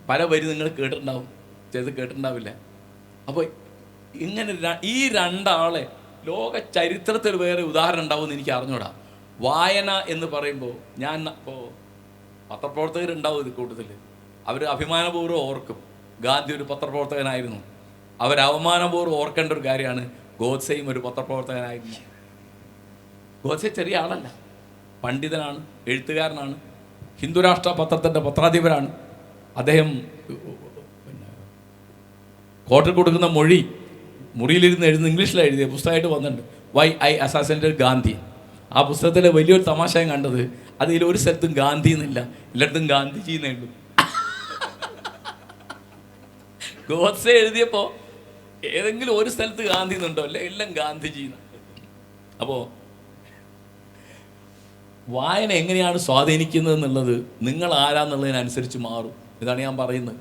പല വരി നിങ്ങൾ കേട്ടിട്ടുണ്ടാവും, ചിലത് കേട്ടിട്ടുണ്ടാവില്ല. അപ്പോൾ ഇങ്ങനെ ഈ 2 ആളെ ലോക ചരിത്രത്തിൽ വേറെ ഉദാഹരണം ഉണ്ടാവുമെന്ന് എനിക്ക് അറിഞ്ഞൂടാ. വായന എന്ന് പറയുമ്പോൾ ഞാൻ ഇപ്പോൾ പത്രപ്രവർത്തകരുണ്ടാവും ഇത് കൂട്ടത്തിൽ. അവർ അഭിമാനപൂർവ്വം ഓർക്കും ഗാന്ധി ഒരു പത്രപ്രവർത്തകനായിരുന്നു. അവർ അവമാനപൂർവ്വം ഓർക്കേണ്ട ഒരു കാര്യമാണ് ഗോഡ്സെയും ഒരു പത്രപ്രവർത്തകനായിരുന്നു. ഗോഡ്സെ ചെറിയ ആളല്ല, പണ്ഡിതനാണ്, എഴുത്തുകാരനാണ്. ഹിന്ദുരാഷ്ട്ര പത്രത്തിൻ്റെ പത്രാധിപരാണ് അദ്ദേഹം. പിന്നെ കോർട്ടിൽ കൊടുക്കുന്ന മുറിയിലിരുന്ന് ഇംഗ്ലീഷിലാണ് എഴുതിയ പുസ്തകമായിട്ട് വന്നിട്ടുണ്ട്, വൈ ഐ അസാസിനേറ്റഡ് ഗാന്ധി. ആ പുസ്തകത്തിലെ വലിയൊരു തമാശ ഞാൻ കണ്ടത്, അതിൽ ഒരു സ്ഥലത്തും ഗാന്ധി എന്നില്ല, എല്ലായിടത്തും ഗാന്ധിജി എന്നേ ഉള്ളൂ. ഗോഡ്സെ എഴുതിയപ്പോൾ ഏതെങ്കിലും ഒരു സ്ഥലത്ത് ഗാന്ധി എന്നുണ്ടോ, അല്ലെ എല്ലാം ഗാന്ധിജി. അപ്പോൾ വായന എങ്ങനെയാണ് സ്വാധീനിക്കുന്നത് എന്നുള്ളത് നിങ്ങൾ ആരാന്നുള്ളതിനനുസരിച്ച് മാറും. ഇതാണ് ഞാൻ പറയുന്നത്.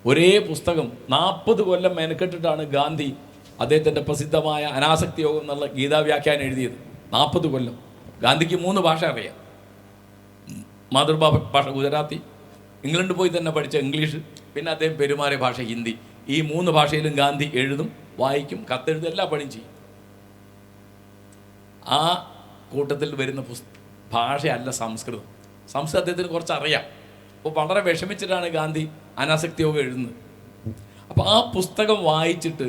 ഒരേ പുസ്തകം 40 കൊല്ലം മെനക്കെട്ടിട്ടാണ് ഗാന്ധി അദ്ദേഹത്തിൻ്റെ പ്രസിദ്ധമായ അനാസക്തി യോഗം എന്നുള്ള ഗീതാവ്യാഖ്യാനം എഴുതിയത്. 40 കൊല്ലം. ഗാന്ധിക്ക് 3 ഭാഷ അറിയാം. മാതൃഭാഷ ഗുജറാത്തി, ഇംഗ്ലണ്ടിൽ പോയി തന്നെ പഠിച്ച ഇംഗ്ലീഷ്, പിന്നെ അദ്ദേഹം പെരുമാറിയ ഭാഷ ഹിന്ദി. ഈ 3 ഭാഷയിലും ഗാന്ധി എഴുതും, വായിക്കും, കത്തെഴുതും, എല്ലാ പണിയും ചെയ്യും. ആ കൂട്ടത്തിൽ വരുന്ന ഭാഷയല്ല സംസ്കൃതം. സംസ്കൃതത്തിന് കുറച്ച് അറിയാം. അപ്പോൾ വളരെ വിഷമിച്ചിട്ടാണ് ഗാന്ധി അനാസക്തി യോഗം എഴുതുന്നത്. അപ്പോൾ ആ പുസ്തകം വായിച്ചിട്ട്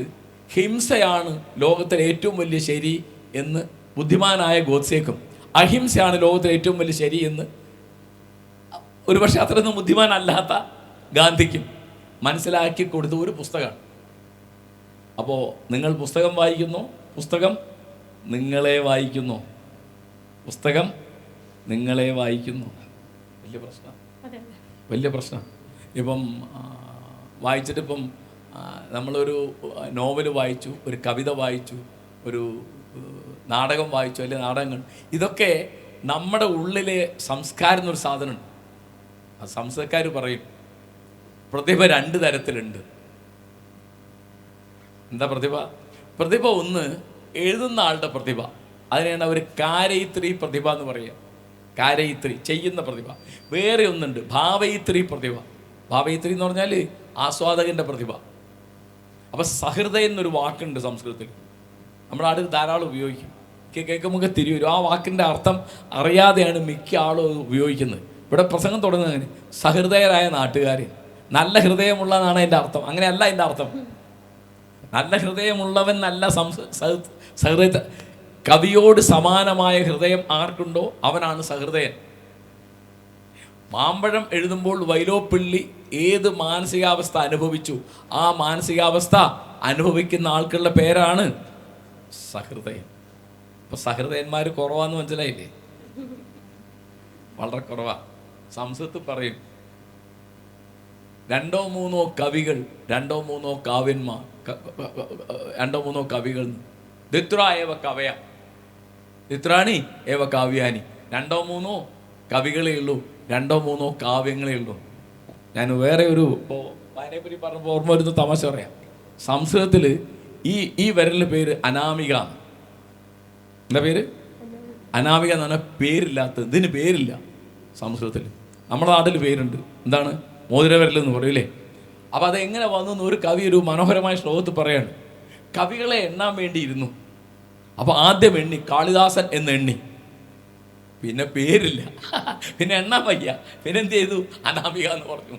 ഹിംസയാണ് ലോകത്തിലെ ഏറ്റവും വലിയ ശരി എന്ന് ബുദ്ധിമാനായ ഗോഡ്സേക്കും, അഹിംസയാണ് ലോകത്തിലെ ഏറ്റവും വലിയ ശരി എന്ന് ഒരുപക്ഷെ അത്രയൊന്നും ബുദ്ധിമാനല്ലാത്ത ഗാന്ധിക്കും മനസ്സിലാക്കി കൊടുത്ത ഒരു പുസ്തകമാണ്. അപ്പോൾ നിങ്ങൾ പുസ്തകം വായിക്കുന്നു, പുസ്തകം നിങ്ങളെ വായിക്കുന്നു, പുസ്തകം നിങ്ങളെ വായിക്കുന്നു. വലിയ പ്രശ്നം. ഇപ്പം വായിച്ചിട്ടിപ്പം നമ്മളൊരു നോവൽ വായിച്ചു, ഒരു കവിത വായിച്ചു, ഒരു നാടകം വായിച്ചു, അല്ലെങ്കിൽ നാടകങ്ങൾ, ഇതൊക്കെ നമ്മുടെ ഉള്ളിലെ സംസ്കാരം എന്നൊരു സാധനമുണ്ട്. ആ സംസ്കാരക്കാർ പറയും പ്രതിഭ 2 തരത്തിലുണ്ട്. എന്താ പ്രതിഭ ഒന്ന് എഴുതുന്ന ആളുടെ പ്രതിഭ, അതിനെയാണ് അവർ കാരയിത്രി പ്രതിഭ എന്ന് പറയുക. കാരയിത്രി, ചെയ്യുന്ന പ്രതിഭ. വേറെ ഒന്നുണ്ട് ഭാവയിത്രി പ്രതിഭ. ഭാവയിത്രി എന്ന് പറഞ്ഞാൽ ആസ്വാദകൻ്റെ പ്രതിഭ. അപ്പം സഹൃദയം എന്നൊരു വാക്കുണ്ട് സംസ്കൃതത്തിൽ, നമ്മുടെ നാട്ടിൽ ധാരാളം ഉപയോഗിക്കും. കേൾക്കുമ്പോൾ തിരിവരും. ആ വാക്കിൻ്റെ അർത്ഥം അറിയാതെയാണ് മിക്ക ആളും ഉപയോഗിക്കുന്നത്. ഇവിടെ പ്രസംഗം തുടങ്ങുന്നതിന് സഹൃദയരായ നാട്ടുകാർ, നല്ല ഹൃദയമുള്ളതാണ് എൻ്റെ അർത്ഥം. അങ്ങനെയല്ല എൻ്റെ അർത്ഥം. നല്ല ഹൃദയമുള്ളവൻ നല്ല സഹൃദയ, കവിയോട് സമാനമായ ഹൃദയം ആർക്കുണ്ടോ അവനാണ് സഹൃദയൻ. മാമ്പഴം എഴുതുമ്പോൾ വൈലോപ്പിള്ളി ഏത് മാനസികാവസ്ഥ അനുഭവിച്ചു, ആ മാനസികാവസ്ഥ അനുഭവിക്കുന്ന ആൾക്കുള്ള പേരാണ് സഹൃദയൻ. ഇപ്പം സഹൃദയന്മാർ കുറവാന്ന് മനസ്സിലായില്ലേ? വളരെ കുറവാ. സംസ്കൃതത്തിൽ പറയും 2 3 കവികൾ, 2 3 കാവ്യന്മാർ, 2 3 കവികൾ. ദിത്രായവ കവയ ദിത്രാണി ഏവ കാവ്യാനി. 2 3 കവികളേ ഉള്ളൂ, 2 3 കാവ്യങ്ങളേ ഉള്ളൂ. ഞാൻ വേറെ ഒരു ഇപ്പോൾ വായനയെപ്പറ്റി പറഞ്ഞപ്പോൾ ഓർമ്മ വരുന്ന തമാശ പറയാം. സംസ്കൃതത്തിൽ ഈ വിരലിൻ്റെ പേര് അനാമിക. എന്താ പേര്? അനാമിക എന്ന് പറഞ്ഞാൽ പേരില്ലാത്ത, ഇതിന് പേരില്ല സംസ്കൃതത്തിൽ. നമ്മുടെ നാട്ടിൽ പേരുണ്ട്. എന്താണ്? മോതിരവിരലെന്ന് പറയൂലേ. അപ്പം അതെങ്ങനെ വന്നു എന്ന് ഒരു കവി ഒരു മനോഹരമായ ശ്ലോകത്തിൽ പറയാണ്. കവികളെ എണ്ണാൻ വേണ്ടിയിരുന്നു. അപ്പോൾ ആദ്യം എണ്ണി, കാളിദാസൻ എന്ന് എണ്ണി, പിന്നെ പേരില്ല, പിന്നെ എണ്ണാൻ വയ്യ, പിന്നെ എന്ത് ചെയ്തു? അനാമിക എന്ന് പറഞ്ഞു.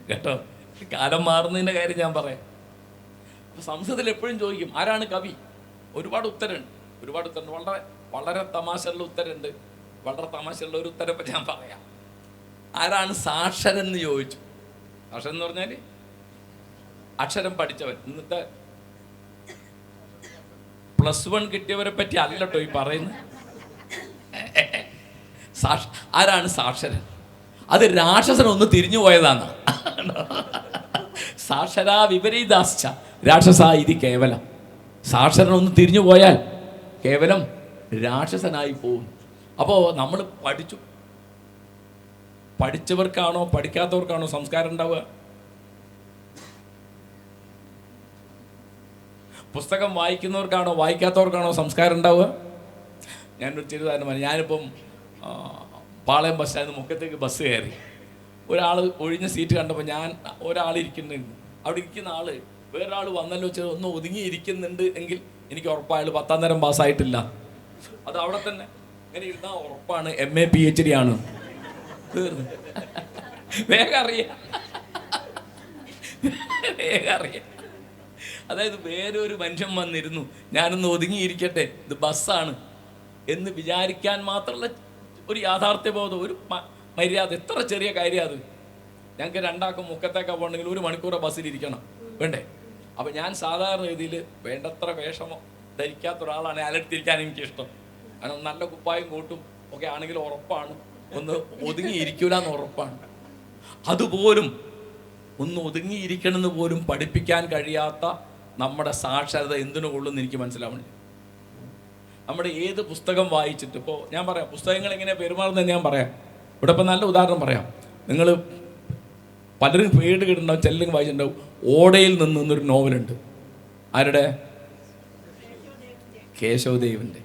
കേട്ടോ, കാലം മാറുന്നതിൻ്റെ കാര്യം ഞാൻ പറയാം. അപ്പോൾ സംസ്കൃതത്തിൽ എപ്പോഴും ചോദിക്കും ആരാണ് കവി. ഒരുപാട് ഉത്തരമുണ്ട്. വളരെ വളരെ തമാശയുള്ള ഉത്തരമുണ്ട്. വളരെ തമാശയുള്ള ഒരു ഉത്തരം ഇപ്പം ഞാൻ പറയാം. ആരാണ് സാക്ഷരൻ എന്ന് ചോദിച്ചു. സാക്ഷരൻ എന്ന് പറഞ്ഞാൽ അക്ഷരം പഠിച്ചവൻ. ഇന്നത്തെ +1 കിട്ടിയവരെ പറ്റി അല്ലട്ടോ ഈ പറയുന്നത്. ആരാണ് സാക്ഷരൻ? അത് രാക്ഷസനൊന്ന് തിരിഞ്ഞു പോയതാണ്. സാക്ഷരാ വിപരീതാശ്ച രാക്ഷസ ഇത് കേവലം. സാക്ഷരനൊന്ന് തിരിഞ്ഞു പോയാൽ കേവലം രാക്ഷസനായി പോകും. അപ്പോൾ നമ്മൾ പഠിച്ചവർക്കാണോ പഠിക്കാത്തവർക്കാണോ സംസ്കാരം ഉണ്ടാവുക? പുസ്തകം വായിക്കുന്നവർക്കാണോ വായിക്കാത്തവർക്കാണോ സംസ്കാരം ഉണ്ടാവുക? ഞാനൊരു ചെറുതായിരുന്നു പറഞ്ഞു. ഞാനിപ്പം പാളയം ബസ് സ്റ്റാൻഡ് മുക്കത്തേക്ക് ബസ് കയറി. ഒരാൾ ഒഴിഞ്ഞ സീറ്റ് കണ്ടപ്പോൾ ഒരാൾ ഇരിക്കുന്നുണ്ട്. അവിടെ ഇരിക്കുന്ന ആൾ വേറൊരാൾ വന്നല്ലോ വെച്ചാൽ ഒന്ന് ഒതുങ്ങിയിരിക്കുന്നുണ്ട് എങ്കിൽ എനിക്ക് ഉറപ്പാണ് അയാൾ 10ാം തരം പാസ്സായിട്ടില്ല. അത് അവിടെ തന്നെ ഇങ്ങനെ ഇരുന്നാൽ ഉറപ്പാണ് MA PhD ആണ്. തീർന്നു. വേഗം അറിയാം. അതായത് വേറെ ഒരു മനുഷ്യൻ വന്നിരുന്നു, ഞാനൊന്ന് ഒതുങ്ങിയിരിക്കട്ടെ, ഇത് ബസ്സാണ് എന്ന് വിചാരിക്കാൻ മാത്രമുള്ള ഒരു യാഥാർത്ഥ്യബോധം, ഒരു മര്യാദ. എത്ര ചെറിയ കാര്യം അത്. ഞങ്ങൾക്ക് രണ്ടാക്കും മുക്കത്തേക്കാ പോകണമെങ്കിൽ 1 മണിക്കൂർ ബസ്സിലിരിക്കണം, വേണ്ടേ? അപ്പം ഞാൻ സാധാരണ രീതിയിൽ വേണ്ടത്ര വേഷമോ ധരിക്കാത്ത ഒരാളാണ് അലർത്തിരിക്കാൻ എനിക്കിഷ്ടം. കാരണം നല്ല കുപ്പായും കൂട്ടും ഒക്കെ ആണെങ്കിൽ ഉറപ്പാണ് ഒന്ന് ഒതുങ്ങിയിരിക്കൂല എന്ന് ഉറപ്പാണ്. അതുപോലും ഒന്ന് ഒതുങ്ങിയിരിക്കണമെന്ന് പോലും പഠിപ്പിക്കാൻ കഴിയാത്ത നമ്മുടെ സാക്ഷരത എന്തിനു കൊള്ളുമെന്ന് എനിക്ക് മനസ്സിലാവുന്നില്ല. നമ്മുടെ ഏത് പുസ്തകം വായിച്ചിട്ട്, ഇപ്പോൾ ഞാൻ പറയാം പുസ്തകങ്ങൾ എങ്ങനെ പെരുമാറുന്നതെന്ന് ഞാൻ പറയാം. ഇവിടെ ഇപ്പം നല്ല ഉദാഹരണം പറയാം. നിങ്ങൾ പലരും പേട് കിട്ടുന്നുണ്ടാവും, ചെല്ലും വായിച്ചിട്ടുണ്ടാവും. ഓടയിൽ നിന്നൊരു നോവലുണ്ട്. ആരുടെ? കേശവദേവിൻ്റെ.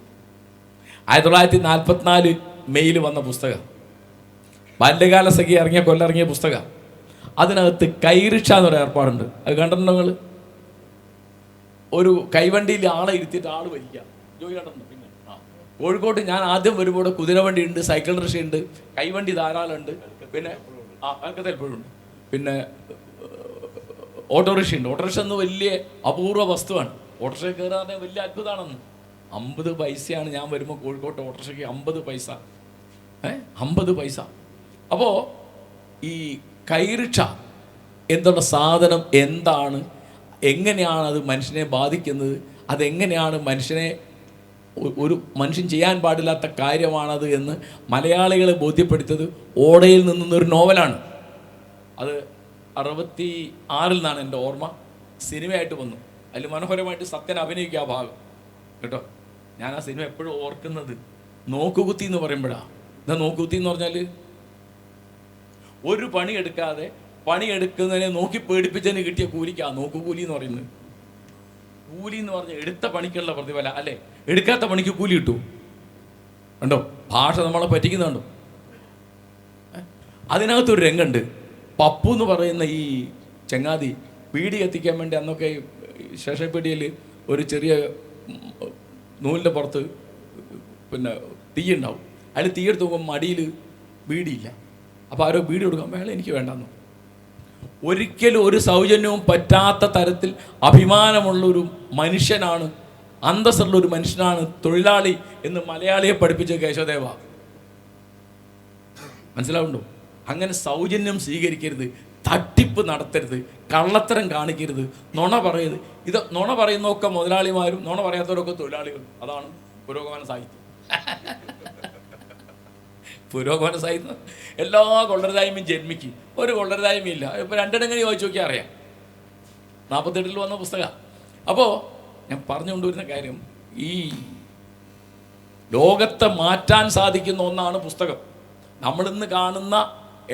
1944 മെയ്യിൽ വന്ന പുസ്തകം. ബാല്യകാല സഖി കൊല്ലമിറങ്ങിയ പുസ്തകം. അതിനകത്ത് കൈറിക്ഷ എന്നൊരു ഏർപ്പാടുണ്ട്. അത് കണ്ടിട്ടുണ്ടോ നിങ്ങൾ? ഒരു കൈവണ്ടിയിൽ ആളെ ഇരുത്തിയിട്ട് ആൾ വലിക്കുക. ജോലി കണ്ടിട്ടുണ്ടോ? പിന്നെ കോഴിക്കോട്ട് ഞാൻ ആദ്യം വരുമ്പോൾ കുതിരവണ്ടി ഉണ്ട്, സൈക്കിൾ റിക്ഷ ഉണ്ട്, കൈവണ്ടി ധാരാളം ഉണ്ട്. പിന്നെ അതൊക്കെ എപ്പോഴും ഉണ്ട്. പിന്നെ ഓട്ടോറിക്ഷ ഉണ്ട്. ഓട്ടോറിക്ഷ എന്ന് വലിയ അപൂർവ വസ്തുവാണ്. ഓട്ടോറിക്ഷ കയറാൻ വലിയ അത്ഭുതമാണെന്ന്. 50 പൈസയാണ് ഞാൻ വരുമ്പോൾ കോഴിക്കോട്ട് ഓട്ടോറിക്ഷയ്ക്ക് 50 പൈസ. 50 പൈസ. അപ്പോൾ ഈ കൈറിക്ഷ എന്നുള്ള സാധനം എന്താണ്, എങ്ങനെയാണ് അത് മനുഷ്യനെ ബാധിക്കുന്നത്, അതെങ്ങനെയാണ് മനുഷ്യനെ ഒരു മനുഷ്യൻ ചെയ്യാൻ പാടില്ലാത്ത കാര്യമാണത് എന്ന് മലയാളികളെ ബോധ്യപ്പെടുത്തിയത് ഓടയിൽ നിന്നൊരു നോവലാണ്. അത് 66 നിന്നാണ് എൻ്റെ ഓർമ്മ. സിനിമയായിട്ട് വന്നു. അതിൽ മനോഹരമായിട്ട് സത്യൻ അഭിനയിക്കുക ആ ഭാഗം കേട്ടോ. ഞാൻ ആ സിനിമ എപ്പോഴും ഓർക്കുന്നത് നോക്കുകുത്തി എന്ന് പറയുമ്പോഴാണ്. എന്താ നോക്കുകുത്തി എന്ന് പറഞ്ഞാൽ? ഒരു പണിയെടുക്കാതെ പണിയെടുക്കുന്നതിനെ നോക്കി പേടിപ്പിച്ചതിന് കിട്ടിയ കൂലിക്കാ നോക്കുകൂലി എന്ന് പറയുന്നത്. കൂലി എന്ന് പറഞ്ഞാൽ എടുത്ത പണിക്കുള്ള പ്രതിഫല അല്ലേ? എടുക്കാത്ത പണിക്ക് കൂലി കിട്ടൂ. കണ്ടോ ഭാഷ നമ്മളെ പറ്റിക്കുന്നുണ്ടോ? അതിനകത്തൊരു രംഗമുണ്ട്. പപ്പു എന്ന് പറയുന്ന ഈ ചങ്ങാതി പീടി കത്തിക്കാൻ വേണ്ടി അന്നൊക്കെ ശേഷപ്പീടിയിൽ ഒരു ചെറിയ നൂലിൻ്റെ പുറത്ത് പിന്നെ തീ ഉണ്ടാവും. അതിൽ തീയെടുത്ത് നോക്കുമ്പോൾ മടിയിൽ ബീഡിയില്ല. അപ്പോൾ ആരോ ബീഡി കൊടുക്കാൻ വേണം, എനിക്ക് വേണ്ടെന്നു. ഒരിക്കലും ഒരു സൗജന്യവും പറ്റാത്ത തരത്തിൽ അഭിമാനമുള്ളൊരു മനുഷ്യനാണ്, അന്തസ്സുള്ളൊരു മനുഷ്യനാണ് തൊഴിലാളി എന്ന് മലയാളിയെ പഠിപ്പിച്ച കേശവദേവ. മനസ്സിലാവുണ്ടോ? അങ്ങനെ സൗജന്യം സ്വീകരിക്കരുത്, തട്ടിപ്പ് നടത്തരുത്, കള്ളത്തരം കാണിക്കരുത്, നുണ പറയരുത്. ഇത് നുണ പറയുന്നതൊക്കെ മുതലാളിമാരും നുണ പറയാത്തവരൊക്കെ തൊഴിലാളികളും. അതാണ് പുരോഗമന സാഹിത്യം. പുരോഗമന സാഹിത്യം എല്ലാ കൊള്ളരുതായ്മയും ജന്മിക്കും. ഒരു കൊള്ളരുതായ്മയില്ല. ഇപ്പോൾ രണ്ടിടങ്ങളിൽ ചോദിച്ചു നോക്കിയാൽ അറിയാം. 48 വന്ന പുസ്തകം. അപ്പോൾ ഞാൻ പറഞ്ഞുകൊണ്ടുവരുന്ന കാര്യം, ഈ ലോകത്തെ മാറ്റാൻ സാധിക്കുന്ന ഒന്നാണ് പുസ്തകം. നമ്മളിന്ന് കാണുന്ന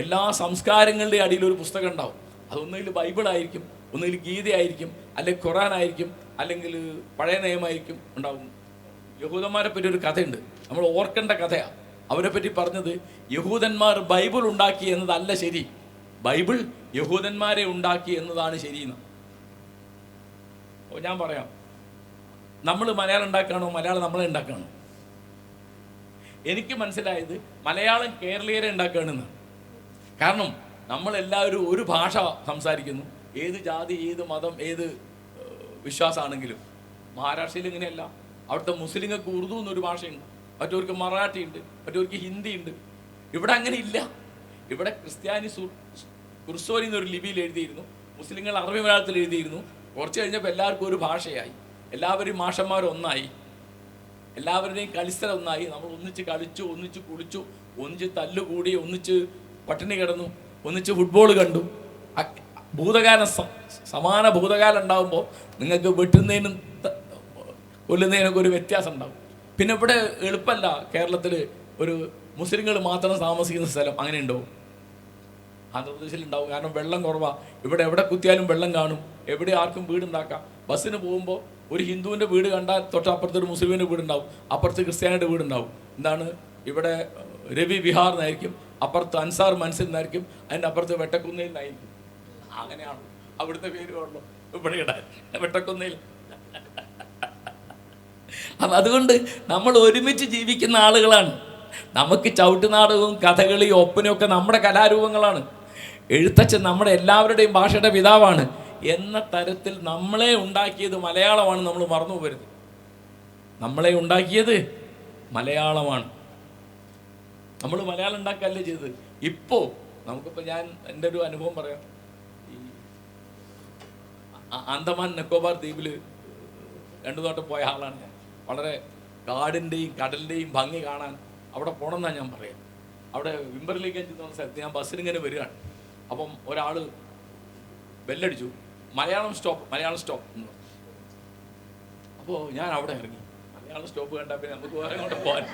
എല്ലാ സംസ്കാരങ്ങളുടെയും അടിയിലൊരു പുസ്തകം ഉണ്ടാവും. അതൊന്നുകിൽ ബൈബിളായിരിക്കും, ഒന്നുകിൽ ഗീതയായിരിക്കും, അല്ലെങ്കിൽ ഖുറാനായിരിക്കും, അല്ലെങ്കിൽ പഴയ നിയമമായിരിക്കും ഉണ്ടാവും. യഹൂദന്മാരെ പറ്റി ഒരു കഥയുണ്ട്, നമ്മൾ ഓർക്കേണ്ട കഥയാണ്. അവരെ പറ്റി പറഞ്ഞത് യഹൂദന്മാർ ബൈബിൾ ഉണ്ടാക്കി എന്നതല്ല ശരി, ബൈബിൾ യഹൂദന്മാരെ ഉണ്ടാക്കി എന്നതാണ് ശരിയെന്ന്. ഞാൻ പറയാം, നമ്മൾ മലയാളം ഉണ്ടാക്കുകയാണോ മലയാളം നമ്മളെ ഉണ്ടാക്കുകയാണോ? എനിക്ക് മനസ്സിലായത് മലയാളം കേരളീയരെ ഉണ്ടാക്കുകയാണെന്ന്. കാരണം നമ്മളെല്ലാവരും ഒരു ഭാഷ സംസാരിക്കുന്നു, ഏത് ജാതി, ഏത് മതം, ഏത് വിശ്വാസമാണെങ്കിലും. മഹാരാഷ്ട്രയിൽ ഇങ്ങനെയല്ല. അവിടുത്തെ മുസ്ലിങ്ങൾക്ക് ഉറുദു എന്നൊരു ഭാഷയുണ്ട്, മറ്റവർക്ക് മറാഠി ഉണ്ട്, മറ്റവർക്ക് ഹിന്ദി ഉണ്ട്. ഇവിടെ അങ്ങനെ ഇല്ല. ഇവിടെ ക്രിസ്ത്യാനി കുർസോനി എന്നൊരു ലിപിയിൽ എഴുതിയിരുന്നു, മുസ്ലിങ്ങൾ അറബി മലയാളത്തിൽ എഴുതിയിരുന്നു. കുറച്ച് കഴിഞ്ഞപ്പോൾ എല്ലാവർക്കും ഒരു ഭാഷയായി, എല്ലാവരും മാഷന്മാരൊന്നായി, എല്ലാവരുടെയും കളിസ്ഥലം ഒന്നായി. നമ്മൾ ഒന്നിച്ച് കളിച്ചു, ഒന്നിച്ച് കുളിച്ചു, ഒന്നിച്ച് തല്ലുകൂടി, ഒന്നിച്ച് പട്ടിണി കിടന്നു, ഒന്നിച്ച് ഫുട്ബോൾ കണ്ടു. ഭൂതകാലം സമാന ഭൂതകാലം ഉണ്ടാകുമ്പോൾ നിങ്ങൾക്ക് വെട്ടുന്നതിനും കൊല്ലുന്നതിനൊക്കെ ഒരു വ്യത്യാസം ഉണ്ടാവും. പിന്നെ ഇവിടെ എളുപ്പമല്ല. കേരളത്തിൽ ഒരു മുസ്ലിങ്ങൾ മാത്രം താമസിക്കുന്ന സ്ഥലം അങ്ങനെ ഉണ്ടാവും. ആന്ധ്രാപ്രദേശിലുണ്ടാവും. കാരണം വെള്ളം കുറവാണ്. ഇവിടെ എവിടെ കുത്തിയാലും വെള്ളം കാണും, എവിടെ ആർക്കും വീടുണ്ടാക്കാം. ബസ്സിന് പോകുമ്പോൾ ഒരു ഹിന്ദുവിൻ്റെ വീട് കണ്ടാൽ തൊട്ടപ്പുറത്തൊരു മുസ്ലിമിൻ്റെ വീടുണ്ടാവും, അപ്പുറത്ത് ക്രിസ്ത്യാനിയുടെ വീടുണ്ടാവും. എന്താണ്? ഇവിടെ രവി വിഹാർ എന്നായിരിക്കും, അപ്പുറത്ത് അൻസാർ മൻസിൽ നിന്നായിരിക്കും, അതിൻ്റെ അപ്പുറത്ത് വെട്ടക്കുന്നയിൽ നിന്നായിരിക്കും. അങ്ങനെയാണ് അവിടുത്തെ പേര് ഉള്ളു ഇവിടെ ഇടാൻ, വെട്ടക്കുന്നയിൽ. അപ്പം അതുകൊണ്ട് നമ്മൾ ഒരുമിച്ച് ജീവിക്കുന്ന ആളുകളാണ്. നമുക്ക് ചവിട്ടുനാടകവും കഥകളിയും ഒപ്പനയും ഒക്കെ നമ്മുടെ കലാരൂപങ്ങളാണ്. എഴുത്തച്ഛൻ നമ്മുടെ എല്ലാവരുടെയും ഭാഷയുടെ പിതാവാണ് എന്ന തരത്തിൽ നമ്മളെ ഉണ്ടാക്കിയത് മലയാളമാണ്. നമ്മൾ മറന്നു പോകരുത്, നമ്മളെ ഉണ്ടാക്കിയത് മലയാളമാണ്. നമ്മൾ മലയാളം ഉണ്ടാക്കുകയല്ലേ ചെയ്തത്. ഇപ്പോൾ നമുക്കിപ്പോൾ ഞാൻ എൻ്റെ ഒരു അനുഭവം പറയാം. ഈ ആൻഡമാൻ നിക്കോബാർ ദ്വീപിൽ 2 തോട്ടം പോയ ആളാണ് ഞാൻ. വളരെ കാടിൻ്റെയും കടലിൻ്റെയും ഭംഗി കാണാൻ അവിടെ പോകണമെന്നാണ് ഞാൻ പറയാം. അവിടെ വിംബർലിഗഞ്ച് എന്ന് പറഞ്ഞ സ്ഥലത്ത് ഞാൻ ബസ്സിലിങ്ങനെ വരികയാണ്. അപ്പം ഒരാൾ ബെല്ലടിച്ചു, മലയാളം സ്റ്റോപ്പ് എന്ന് പറഞ്ഞു. അപ്പോൾ ഞാൻ അവിടെ ഇറങ്ങി. മലയാളം സ്റ്റോപ്പ് കണ്ടാൽ പിന്നെ നമുക്ക് വേറെ കൊണ്ട് പോകാൻ.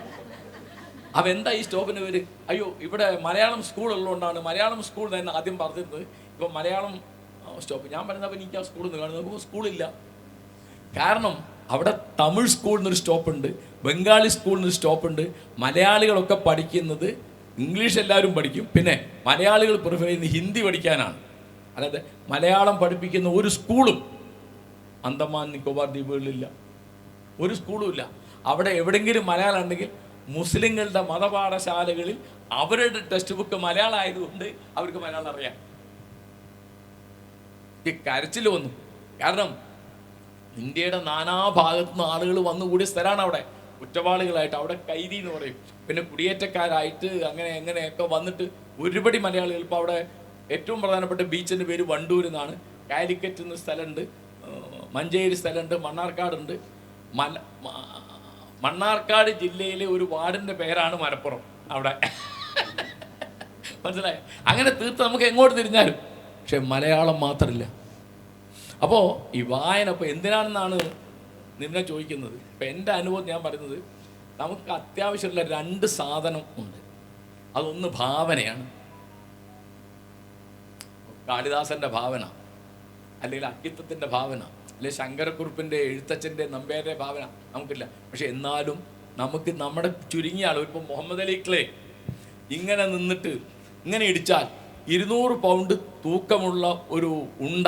അപ്പം എന്താ ഈ സ്റ്റോപ്പിന് പേര്? അയ്യോ, ഇവിടെ മലയാളം സ്കൂൾ ഉള്ളതുകൊണ്ടാണ് മലയാളം സ്കൂൾ തന്നെ ആദ്യം പറഞ്ഞിരുന്നത്. ഇപ്പം മലയാളം സ്റ്റോപ്പ്. ഞാൻ പറയുന്നത് എനിക്ക് ആ സ്കൂളിൽ നിന്ന് കാണുന്നത് സ്കൂളില്ല. കാരണം അവിടെ തമിഴ് സ്കൂളിൽ നിന്നൊരു സ്റ്റോപ്പുണ്ട്, ബംഗാളി സ്കൂളിൽ നിന്നൊരു സ്റ്റോപ്പുണ്ട്. മലയാളികളൊക്കെ പഠിക്കുന്നത് ഇംഗ്ലീഷ് എല്ലാവരും പഠിക്കും, പിന്നെ മലയാളികൾ പ്രിഫർ ചെയ്യുന്നത് ഹിന്ദി പഠിക്കാനാണ്. അല്ലാതെ മലയാളം പഠിപ്പിക്കുന്ന ഒരു സ്കൂളും അന്തമാൻ നിക്കോബാർ ദ്വീപുകളിലില്ല, ഒരു സ്കൂളും ഇല്ല. അവിടെ എവിടെയെങ്കിലും മലയാളം ഉണ്ടെങ്കിൽ മുസ്ലിങ്ങളുടെ മതപാഠശാലകളിൽ അവരുടെ ടെക്സ്റ്റ് ബുക്ക് മലയാളം ആയതുകൊണ്ട് അവർക്ക് മലയാളം അറിയാം. ഈ കരച്ചിൽ വന്നു. കാരണം ഇന്ത്യയുടെ നാനാഭാഗത്തു നിന്ന് ആളുകൾ വന്നുകൂടിയ സ്ഥലമാണ് അവിടെ. കുറ്റവാളികളായിട്ട് അവിടെ കൈദി എന്ന് പറയും, പിന്നെ കുടിയേറ്റക്കാരായിട്ട് അങ്ങനെയൊക്കെ വന്നിട്ട് ഒരുപടി മലയാളികൾ. ഇപ്പോൾ അവിടെ ഏറ്റവും പ്രധാനപ്പെട്ട ബീച്ചിൻ്റെ പേര് വണ്ടൂർ എന്നാണ്. കാലിക്കറ്റ് എന്ന സ്ഥലമുണ്ട്, മഞ്ചേരി സ്ഥലമുണ്ട്, മണ്ണാർക്കാടുണ്ട്. മണ്ണാർക്കാട് ജില്ലയിലെ ഒരു വാർഡിൻ്റെ പേരാണ് മലപ്പുറം. അവിടെ മനസ്സിലായോ? അങ്ങനെ തീർത്ത് നമുക്ക് എങ്ങോട്ട് തിരിഞ്ഞാലും, പക്ഷെ മലയാളം മാത്രമില്ല. അപ്പോൾ ഈ വായന ഇപ്പോൾ എന്തിനാണെന്നാണ് നിന്നെ ചോദിക്കുന്നത്. ഇപ്പം എൻ്റെ അനുഭവം ഞാൻ പറയുന്നത്, നമുക്ക് അത്യാവശ്യമുള്ള 2 സാധനം ഉണ്ട്. അതൊന്ന് ഭാവനയാണ്, കാളിദാസൻ്റെ ഭാവന, അല്ലെങ്കിൽ അക്കിത്തത്തിൻ്റെ ഭാവന, അല്ലെങ്കിൽ ശങ്കരക്കുറുപ്പിൻ്റെ, എഴുത്തച്ഛൻ്റെ, നമ്പ്യാരുടെ ഭാവന നമുക്കില്ല. പക്ഷെ എന്നാലും നമുക്ക് നമ്മുടെ ചുരുങ്ങിയ ആൾ, ഇപ്പോൾ മുഹമ്മദ് അലി ക്ലേ ഇങ്ങനെ നിന്നിട്ട് ഇങ്ങനെ ഇടിച്ചാൽ 200 പൗണ്ട് തൂക്കമുള്ള ഒരു ഉണ്ട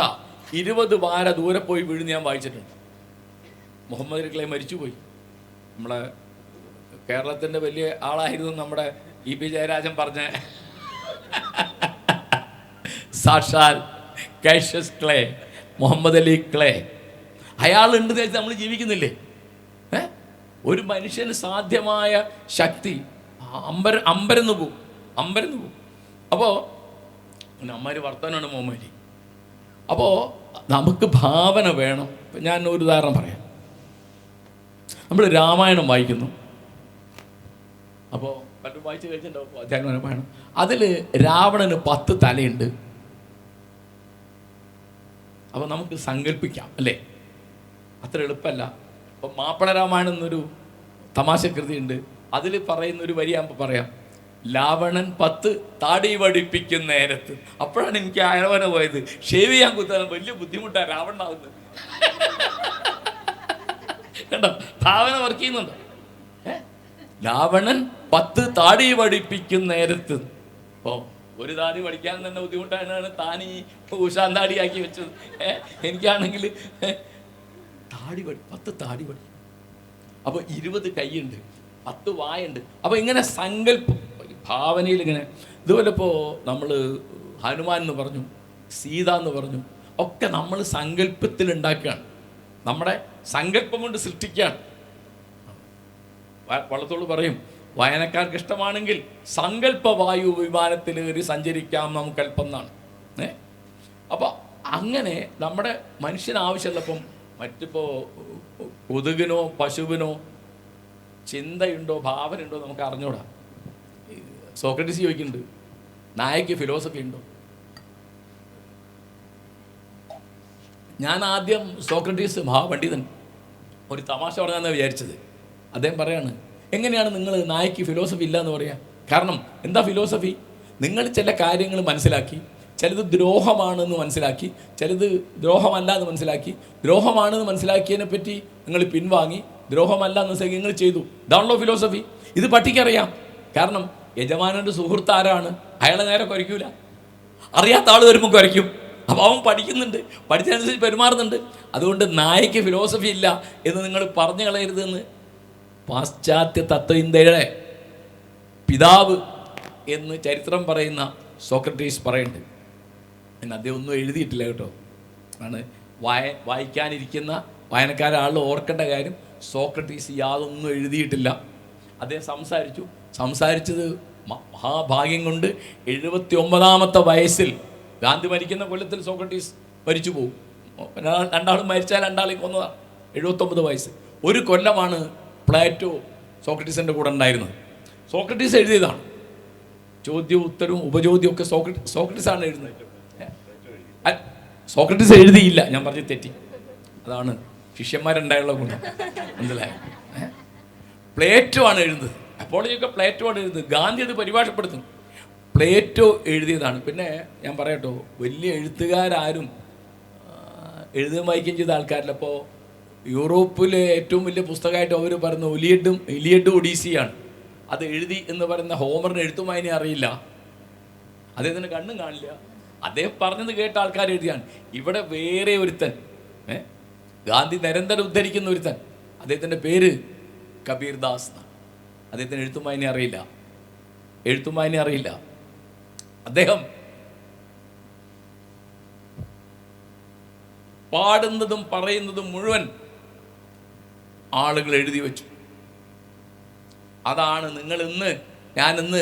20 വാര ദൂരെ പോയി വീഴുന്ന ഞാൻ വായിച്ചിട്ടുണ്ട്. മുഹമ്മദ് അലി ക്ലേ മരിച്ചുപോയി. നമ്മളെ കേരളത്തിൻ്റെ വലിയ ആളായിരുന്നു നമ്മുടെ E.P. ജയരാജൻ പറഞ്ഞ സാക്ഷാൽ Cassius Clay, Muhammad Ali Clay. അയാളുണ്ട് വെച്ചാൽ നമ്മൾ ജീവിക്കുന്നില്ലേ? ഒരു മനുഷ്യന് സാധ്യമായ ശക്തി അമ്പരന്ന് പോവും. അപ്പോൾ അമ്മമാര് വർത്തനാണ് മോമലി. അപ്പോൾ നമുക്ക് ഭാവന വേണം. ഞാൻ ഒരു ഉദാഹരണം പറയാം. നമ്മൾ രാമായണം വായിക്കുന്നു. അപ്പോൾ പലരും വായിച്ച് കഴിച്ചിട്ടുണ്ടാവും അധ്യാത്മ രാമായണം. അതിൽ രാവണന് 10 തലയുണ്ട്. അപ്പോൾ നമുക്ക് സങ്കല്പിക്കാം അല്ലേ? അത്ര എളുപ്പമല്ല. അപ്പോൾ മാപ്പിള രാമായണം എന്നൊരു തമാശകൃതിയുണ്ട്. അതിൽ പറയുന്നൊരു വരി ആകുമ്പോൾ പറയാം, രാവണൻ 10 താടി വടിപ്പിക്കുന്ന നേരത്ത്. അപ്പോഴാണ് എനിക്ക് ആയവന പോയത്. ഷേവ് ചെയ്യാൻ കുത്താൻ വലിയ ബുദ്ധിമുട്ടാണ് രാവണനാവുന്നത്. കണ്ടോ, ഭാവന വർക്ക് ചെയ്യുന്നുണ്ടോ? രാവണൻ 10 താടി വടിപ്പിക്കുന്ന നേരത്ത്. ഓ, ഒരു താടി പഠിക്കാൻ തന്നെ ബുദ്ധിമുട്ടാണ്. താൻ ഈ ഉഷാന്താടിയാക്കി വെച്ചത്. എനിക്കാണെങ്കിൽ 10 താടി പഠിക്കും. അപ്പോൾ 20 കൈയുണ്ട്, 10 വായുണ്ട്. അപ്പോൾ ഇങ്ങനെ സങ്കല്പം ഭാവനയിൽ ഇങ്ങനെ. ഇതുപോലെ ഇപ്പോൾ നമ്മൾ ഹനുമാൻ എന്ന് പറഞ്ഞു, സീത എന്ന് പറഞ്ഞു, ഒക്കെ നമ്മൾ സങ്കല്പത്തിൽ ഉണ്ടാക്കുകയാണ്. നമ്മുടെ സങ്കല്പം കൊണ്ട് സൃഷ്ടിക്കുകയാണ്. വള്ളത്തോൾ പറയും, വായനക്കാർക്ക് ഇഷ്ടമാണെങ്കിൽ സങ്കല്പ വായു വിമാനത്തിൽ കയറി സഞ്ചരിക്കാം നമുക്ക് അല്പം എന്നാണ്. അപ്പോൾ അങ്ങനെ നമ്മുടെ മനുഷ്യന് ആവശ്യമുള്ളപ്പം മറ്റിപ്പോൾ കൊതുകിനോ പശുവിനോ ചിന്തയുണ്ടോ ഭാവനയുണ്ടോ നമുക്ക് അറിഞ്ഞൂടാ. സോക്രട്ടീസ് ചോദിക്കുന്നുണ്ട്, നായക്ക് ഫിലോസഫി ഉണ്ടോ? ഞാൻ ആദ്യം സോക്രട്ടീസ് മഹാപണ്ഡിതൻ ഒരു തമാശ പറഞ്ഞാന്ന് വിചാരിച്ചത്. അദ്ദേഹം പറയാണ്, എങ്ങനെയാണ് നിങ്ങൾ നായക്ക് ഫിലോസഫി ഇല്ല എന്ന് പറയാം? കാരണം എന്താ ഫിലോസഫി? നിങ്ങൾ ചില കാര്യങ്ങൾ മനസ്സിലാക്കി, ചിലത് ദ്രോഹമാണെന്ന് മനസ്സിലാക്കി, ചിലത് ദ്രോഹമല്ല എന്ന് മനസ്സിലാക്കി. ദ്രോഹമാണെന്ന് മനസ്സിലാക്കിയതിനെ പറ്റി നിങ്ങൾ പിൻവാങ്ങി, ദ്രോഹമല്ല എന്ന് നിങ്ങൾ ചെയ്തു. ഇതാണല്ലോ ഫിലോസഫി. ഇത് പട്ടിക്കറിയാം. കാരണം യജമാനൻ്റെ സുഹൃത്ത് ആരാണ്? അയാളെ നേരെ കുരയ്ക്കൂല. അറിയാത്ത ആൾ വരുമ്പോൾ കുരയ്ക്കും. അപ്പോൾ അവൻ പഠിക്കുന്നുണ്ട്, പഠിച്ചതനുസരിച്ച് പെരുമാറുന്നുണ്ട്. അതുകൊണ്ട് നായക്ക് ഫിലോസഫി ഇല്ല എന്ന് നിങ്ങൾ പറഞ്ഞു കളയരുതെന്ന് പാശ്ചാത്യ തത്വചിന്തയുടെ പിതാവ് എന്ന് ചരിത്രം പറയുന്ന സോക്രട്ടീസ് പറയുന്നുണ്ട്. എന്ന് അദ്ദേഹം ഒന്നും എഴുതിയിട്ടില്ല കേട്ടോ. ആണ് വായിക്കാനിരിക്കുന്ന വായനക്കാരാൾ ഓർക്കേണ്ട കാര്യം, സോക്രട്ടീസ് യാതൊന്നും എഴുതിയിട്ടില്ല. അദ്ദേഹം സംസാരിച്ചത് മഹാഭാഗ്യം കൊണ്ട് 79ാമത്തെ വയസ്സിൽ, ഗാന്ധി മരിക്കുന്ന കൊല്ലത്തിൽ സോക്രട്ടീസ് മരിച്ചു പോകും. രണ്ടാളും മരിച്ചാൽ രണ്ടാളെയും കൊന്നതാണ്. 79 വയസ്സ്. ഒരു കൊല്ലമാണ് പ്ലേറ്റോ സോക്രട്ടീസിൻ്റെ കൂടെ ഉണ്ടായിരുന്നത്. സോക്രട്ടീസ് എഴുതിയതാണ്. ചോദ്യവും ഉത്തരവും ഉപചോദ്യവും ഒക്കെ സോക്രട്ടീസാണ് എഴുതുന്നത്. സോക്രട്ടീസ് എഴുതിയില്ല, ഞാൻ പറഞ്ഞ് തെറ്റി. അതാണ് ശിഷ്യന്മാരുണ്ടായുള്ള ഗുണം, മനസ്സിലായോ? പ്ലേറ്റോ ആണ് എഴുതുന്നത്. അപ്പോളജിയൊക്കെ പ്ലേറ്റോ ആണ് എഴുതുന്നത്. ഗാന്ധി അത് പരിഭാഷപ്പെടുത്തും. പ്ലേറ്റോ എഴുതിയതാണ്. പിന്നെ ഞാൻ പറയട്ടോ, വലിയ എഴുത്തുകാരും എഴുതുകയും വായിക്കുകയും ചെയ്ത ആൾക്കാരില്ല. അപ്പോൾ യൂറോപ്പിലെ ഏറ്റവും വലിയ പുസ്തകമായിട്ട് അവർ പറയുന്ന ഇലിയഡും ഒഡീസിയാണ്. അത് എഴുതി എന്ന് പറയുന്ന ഹോമറിന് എഴുത്തും വായനയും അറിയില്ല, അദ്ദേഹത്തിന് കണ്ണും കാണില്ല. അദ്ദേഹം പറഞ്ഞത് കേട്ട ആൾക്കാർ എഴുതിയാണ്. ഇവിടെ വേറെ ഒരുത്തൻ, ഗാന്ധി നിരന്തരം ഉദ്ധരിക്കുന്ന ഒരുത്തൻ, അദ്ദേഹത്തിൻ്റെ പേര് കബീർ ദാസ് എന്നാണ്. അദ്ദേഹത്തിന് എഴുത്തും വായനയും അറിയില്ല. അദ്ദേഹം പാടുന്നതും പറയുന്നതും മുഴുവൻ ആളുകൾ എഴുതി വെച്ചു. അതാണ് ഞാനിന്ന്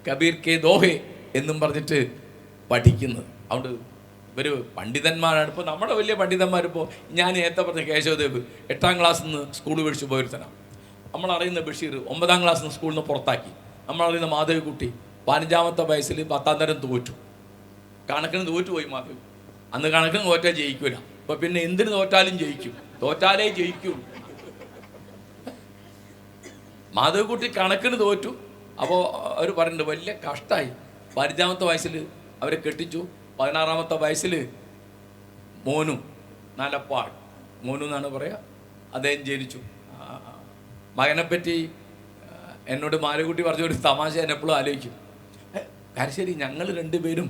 കബീർ കെ ദോഹെ എന്നും പറഞ്ഞിട്ട് പഠിക്കുന്നത്. അതുകൊണ്ട് ഇവർ പണ്ഡിതന്മാരാണ്. ഇപ്പോൾ നമ്മുടെ വലിയ പണ്ഡിതന്മാരിപ്പോൾ ഞാൻ നേരത്തെ പറഞ്ഞ കേശവദേവ് 8ാം ക്ലാസ്സിൽ നിന്ന് സ്കൂൾ പഠിച്ചു പോയൊരുത്തനാണ്. നമ്മളറിയുന്ന ബഷീർ 9ാം ക്ലാസ്സിൽ നിന്ന് സ്കൂളിൽ നിന്ന് പുറത്താക്കി. നമ്മളറിയുന്ന മാധവിക്കുട്ടി 15ാമത്തെ വയസ്സിൽ 10ാം തരം തോറ്റു. കണക്കിന് തോറ്റുപോയി മാധവി. അന്ന് കണക്കിന് തോറ്റാൽ ജയിക്കൂല. അപ്പോൾ പിന്നെ എന്തിന് തോറ്റാലും ജയിക്കും, തോറ്റാലേ ജയിക്കൂ. മാധവിക്കുട്ടി കണക്കിന് തോറ്റു. അപ്പോൾ അവർ പറയുന്നുണ്ട് വലിയ കഷ്ടമായി. 15ാമത്തെ വയസ്സിൽ അവരെ കെട്ടിച്ചു. 16ാമത്തെ വയസ്സിൽ മോനു നാലപ്പാട്, മോനു എന്നാണ് പറയുക, അദ്ദേഹം ജനിച്ചു. മകനെപ്പറ്റി എന്നോട് മാലക്കുട്ടി പറഞ്ഞൊരു തമാശ ഞാൻ എപ്പോഴും ആലോചിക്കും. കാരശ്ശേരി ഞങ്ങൾ രണ്ടുപേരും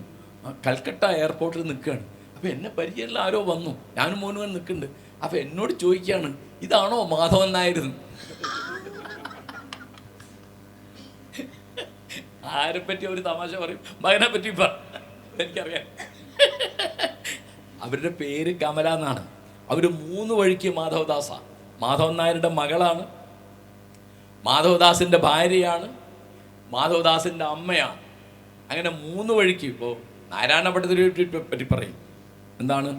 കൽക്കട്ട എയർപോർട്ടിൽ നിൽക്കുകയാണ്. അപ്പോൾ എന്നെ പരിചയമുള്ള ആരോ വന്നു, ഞാനും മോനും നിൽക്കുന്നുണ്ട്. അപ്പോൾ എന്നോട് ചോദിക്കുകയാണ്, ഇതാണോ മാധവൻ നായർ? ആരെപ്പറ്റി ഒരു തമാശ പറയും, മകനെ പറ്റി എനിക്കറിയാം. അവരുടെ പേര് കമല എന്നാണ്. അവർ 3 വഴിക്ക് മാധവദാസാണ്. മാധവൻ നായരുടെ മകളാണ്, മാധവദാസിൻ്റെ ഭാര്യയാണ്, മാധവദാസിൻ്റെ അമ്മയാണ്. അങ്ങനെ 3 വഴിക്ക്. ഇപ്പോൾ നാരായണ ഭട്ടതിരിയെ പറ്റി പറയും. എന്താണ്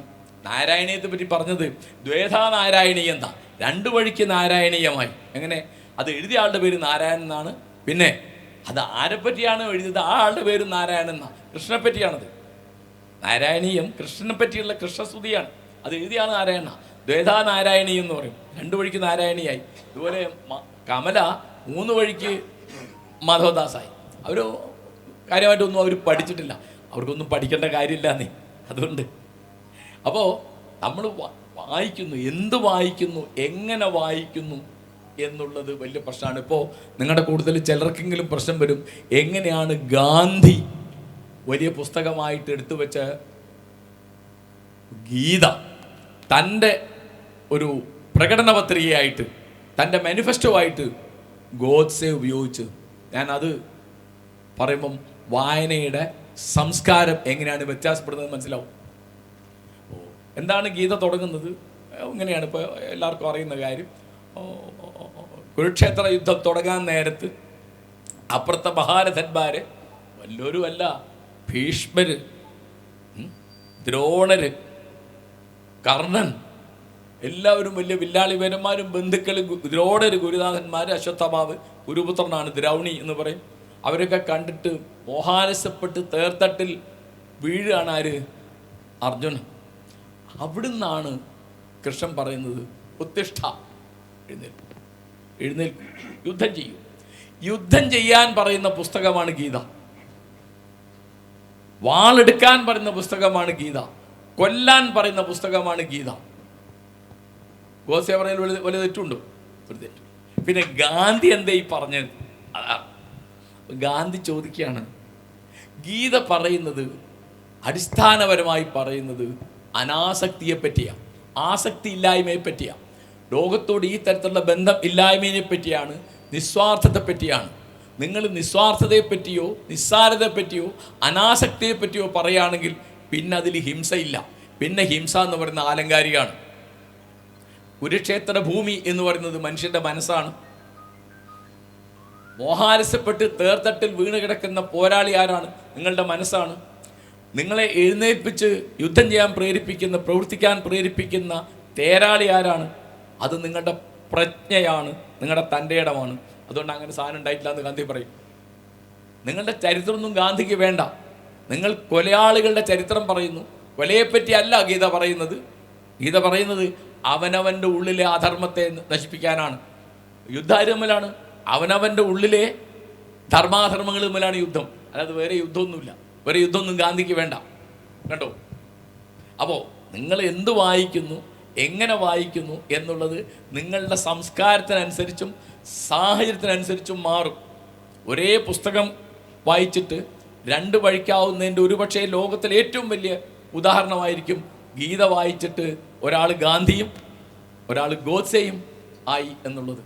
നാരായണീയത്തെ പറ്റി പറഞ്ഞത്? ദ്വേധാ നാരായണീയം എന്താ, 2 വഴിക്ക് നാരായണീയമായി. എങ്ങനെ? അത് എഴുതിയ ആളുടെ പേര് നാരായണൻ എന്നാണ്. പിന്നെ അത് ആരെപ്പറ്റിയാണ് എഴുതിയത്? ആ ആളുടെ പേര് നാരായണൻ എന്നാണ്. കൃഷ്ണനെ പറ്റിയാണത്. നാരായണീയം കൃഷ്ണനെ പറ്റിയുള്ള കൃഷ്ണസ്തുതിയാണ്. അത് എഴുതിയാണ് നാരായണ. ദ്വേധാ നാരായണീയം എന്ന് പറയും. 2 വഴിക്ക് നാരായണിയായി. ഇതുപോലെ കമല 3 വഴിക്ക് മാധവദാസായി. അവർ കാര്യമായിട്ടൊന്നും അവർ പഠിച്ചിട്ടില്ല. അവർക്കൊന്നും പഠിക്കേണ്ട കാര്യമില്ലെന്നേ. അതുകൊണ്ട് അപ്പോൾ നമ്മൾ വായിക്കുന്നു, എന്ത് വായിക്കുന്നു, എങ്ങനെ വായിക്കുന്നു എന്നുള്ളത് വലിയ പ്രശ്നമാണ്. ഇപ്പോൾ നിങ്ങളുടെ കൂടുതൽ ചിലർക്കെങ്കിലും പ്രശ്നം വരും, എങ്ങനെയാണ് ഗാന്ധി വലിയ പുസ്തകമായിട്ട് എടുത്തു വെച്ച ഗീത തൻ്റെ ഒരു പ്രകടന പത്രികയായിട്ട്, തൻ്റെ മാനിഫെസ്റ്റോ ആയിട്ട് ഗോഡ്സെ ഉപയോഗിച്ച്. ഞാനത് പറയുമ്പം വായനയുടെ സംസ്കാരം എങ്ങനെയാണ് വ്യത്യാസപ്പെടുന്നത് മനസ്സിലാവും. എന്താണ് ഗീത തുടങ്ങുന്നത്? ഇങ്ങനെയാണ്. ഇപ്പോൾ എല്ലാവർക്കും അറിയുന്ന കാര്യം, കുരുക്ഷേത്ര യുദ്ധം തുടങ്ങാൻ നേരത്ത് അപ്പുറത്തെ മഹാരഥന്മാര് വല്ലൊരുമല്ല, ഭീഷ്മര്, ദ്രോണര്, കർണൻ, എല്ലാവരും വലിയ വില്ലാളി വീരന്മാരും ബന്ധുക്കളും. ദ്രോണര് ഗുരുനാഥന്മാർ, അശ്വത്ഥമാവ് ഗുരുപുത്രനാണ്, ദ്രൗണി എന്ന് പറയും. അവരൊക്കെ കണ്ടിട്ട് മോഹാലസ്യപ്പെട്ട് തേർത്തട്ടിൽ വീഴുകയാണ് ആര്? അർജുനൻ. അവിടുന്നാണ് കൃഷ്ണൻ പറയുന്നത്, ഉത്തിഷ്ഠ, എഴുന്നേൽക്കും, യുദ്ധം ചെയ്യും. യുദ്ധം ചെയ്യാൻ പറയുന്ന പുസ്തകമാണ് ഗീത. വാളെടുക്കാൻ പറയുന്ന പുസ്തകമാണ് ഗീത. കൊല്ലാൻ പറയുന്ന പുസ്തകമാണ് ഗീത. ഗോഡ്സെ പറഞ്ഞതിൽ വലിയ തെറ്റുണ്ടോ? ഒരു തെറ്റ്. പിന്നെ ഗാന്ധി എന്തേ ഈ പറഞ്ഞത്? ഗാന്ധി ചോദിക്കുകയാണ്, ഗീത പറയുന്നത് അടിസ്ഥാനപരമായി പറയുന്നത് അനാസക്തിയെ പറ്റിയാണ്, ആസക്തി ഇല്ലായ്മയെ പറ്റിയാണ്, ലോകത്തോട് ഈ തരത്തിലുള്ള ബന്ധം ഇല്ലായ്മയെ പറ്റിയാണ്, നിസ്വാർത്ഥത്തെ പറ്റിയാണ്. നിങ്ങൾ നിസ്വാർത്ഥതയെപ്പറ്റിയോ നിസ്സാരതയെപ്പറ്റിയോ അനാസക്തിയെപ്പറ്റിയോ പറയുകയാണെങ്കിൽ പിന്നെ അതിൽ ഹിംസയില്ല. പിന്നെ ഹിംസ എന്ന് പറയുന്ന ആലങ്കാരികമാണ്. കുരുക്ഷേത്ര ഭൂമി എന്ന് പറയുന്നത് മനുഷ്യൻ്റെ മനസ്സാണ്. മോഹാലസ്യപ്പെട്ട് തേർത്തട്ടിൽ വീണ് കിടക്കുന്ന പോരാളി ആരാണ്? നിങ്ങളുടെ മനസ്സാണ്. നിങ്ങളെ എഴുന്നേൽപ്പിച്ച് യുദ്ധം ചെയ്യാൻ പ്രേരിപ്പിക്കുന്ന, പ്രവർത്തിക്കാൻ പ്രേരിപ്പിക്കുന്ന തേരാളി ആരാണ്? അത് നിങ്ങളുടെ പ്രജ്ഞയാണ്, നിങ്ങളുടെ തൻ്റെ ഇടമാണ്. അതുകൊണ്ട് അങ്ങനെ സാധനം ഉണ്ടായിട്ടില്ല എന്ന് ഗാന്ധി പറയും. നിങ്ങളുടെ ചരിത്രമൊന്നും ഗാന്ധിക്ക് വേണ്ട. നിങ്ങൾ കൊലയാളികളുടെ ചരിത്രം പറയുന്നു. കൊലയെപ്പറ്റി അല്ല ഗീത പറയുന്നത്. ഗീത പറയുന്നത് അവനവൻ്റെ ഉള്ളിലെ അധർമ്മത്തെ നശിപ്പിക്കാനാണ്. യുദ്ധാര് തമ്മിലാണ്, അവനവൻ്റെ ഉള്ളിലെ ധർമാധർമ്മങ്ങൾ തമ്മിലാണ് യുദ്ധം. അല്ലാതെ വേറെ യുദ്ധമൊന്നുമില്ല. വേറെ യുദ്ധമൊന്നും ഗാന്ധിക്ക് വേണ്ട. കണ്ടോ? അപ്പോൾ നിങ്ങൾ എന്ത് വായിക്കുന്നു, എങ്ങനെ വായിക്കുന്നു എന്നുള്ളത് നിങ്ങളുടെ സംസ്കാരത്തിനനുസരിച്ചും സാഹചര്യത്തിനനുസരിച്ചും മാറും. ഒരേ പുസ്തകം വായിച്ചിട്ട് രണ്ട് വഴിക്കാവുന്നതിൻ്റെ ഒരുപക്ഷെ ലോകത്തിലെ ഏറ്റവും വലിയ ഉദാഹരണമായിരിക്കും ഗീത വായിച്ചിട്ട് ഒരാൾ ഗാന്ധിയും ഒരാൾ ഗോഡ്സെയും ആയി എന്നുള്ളത്.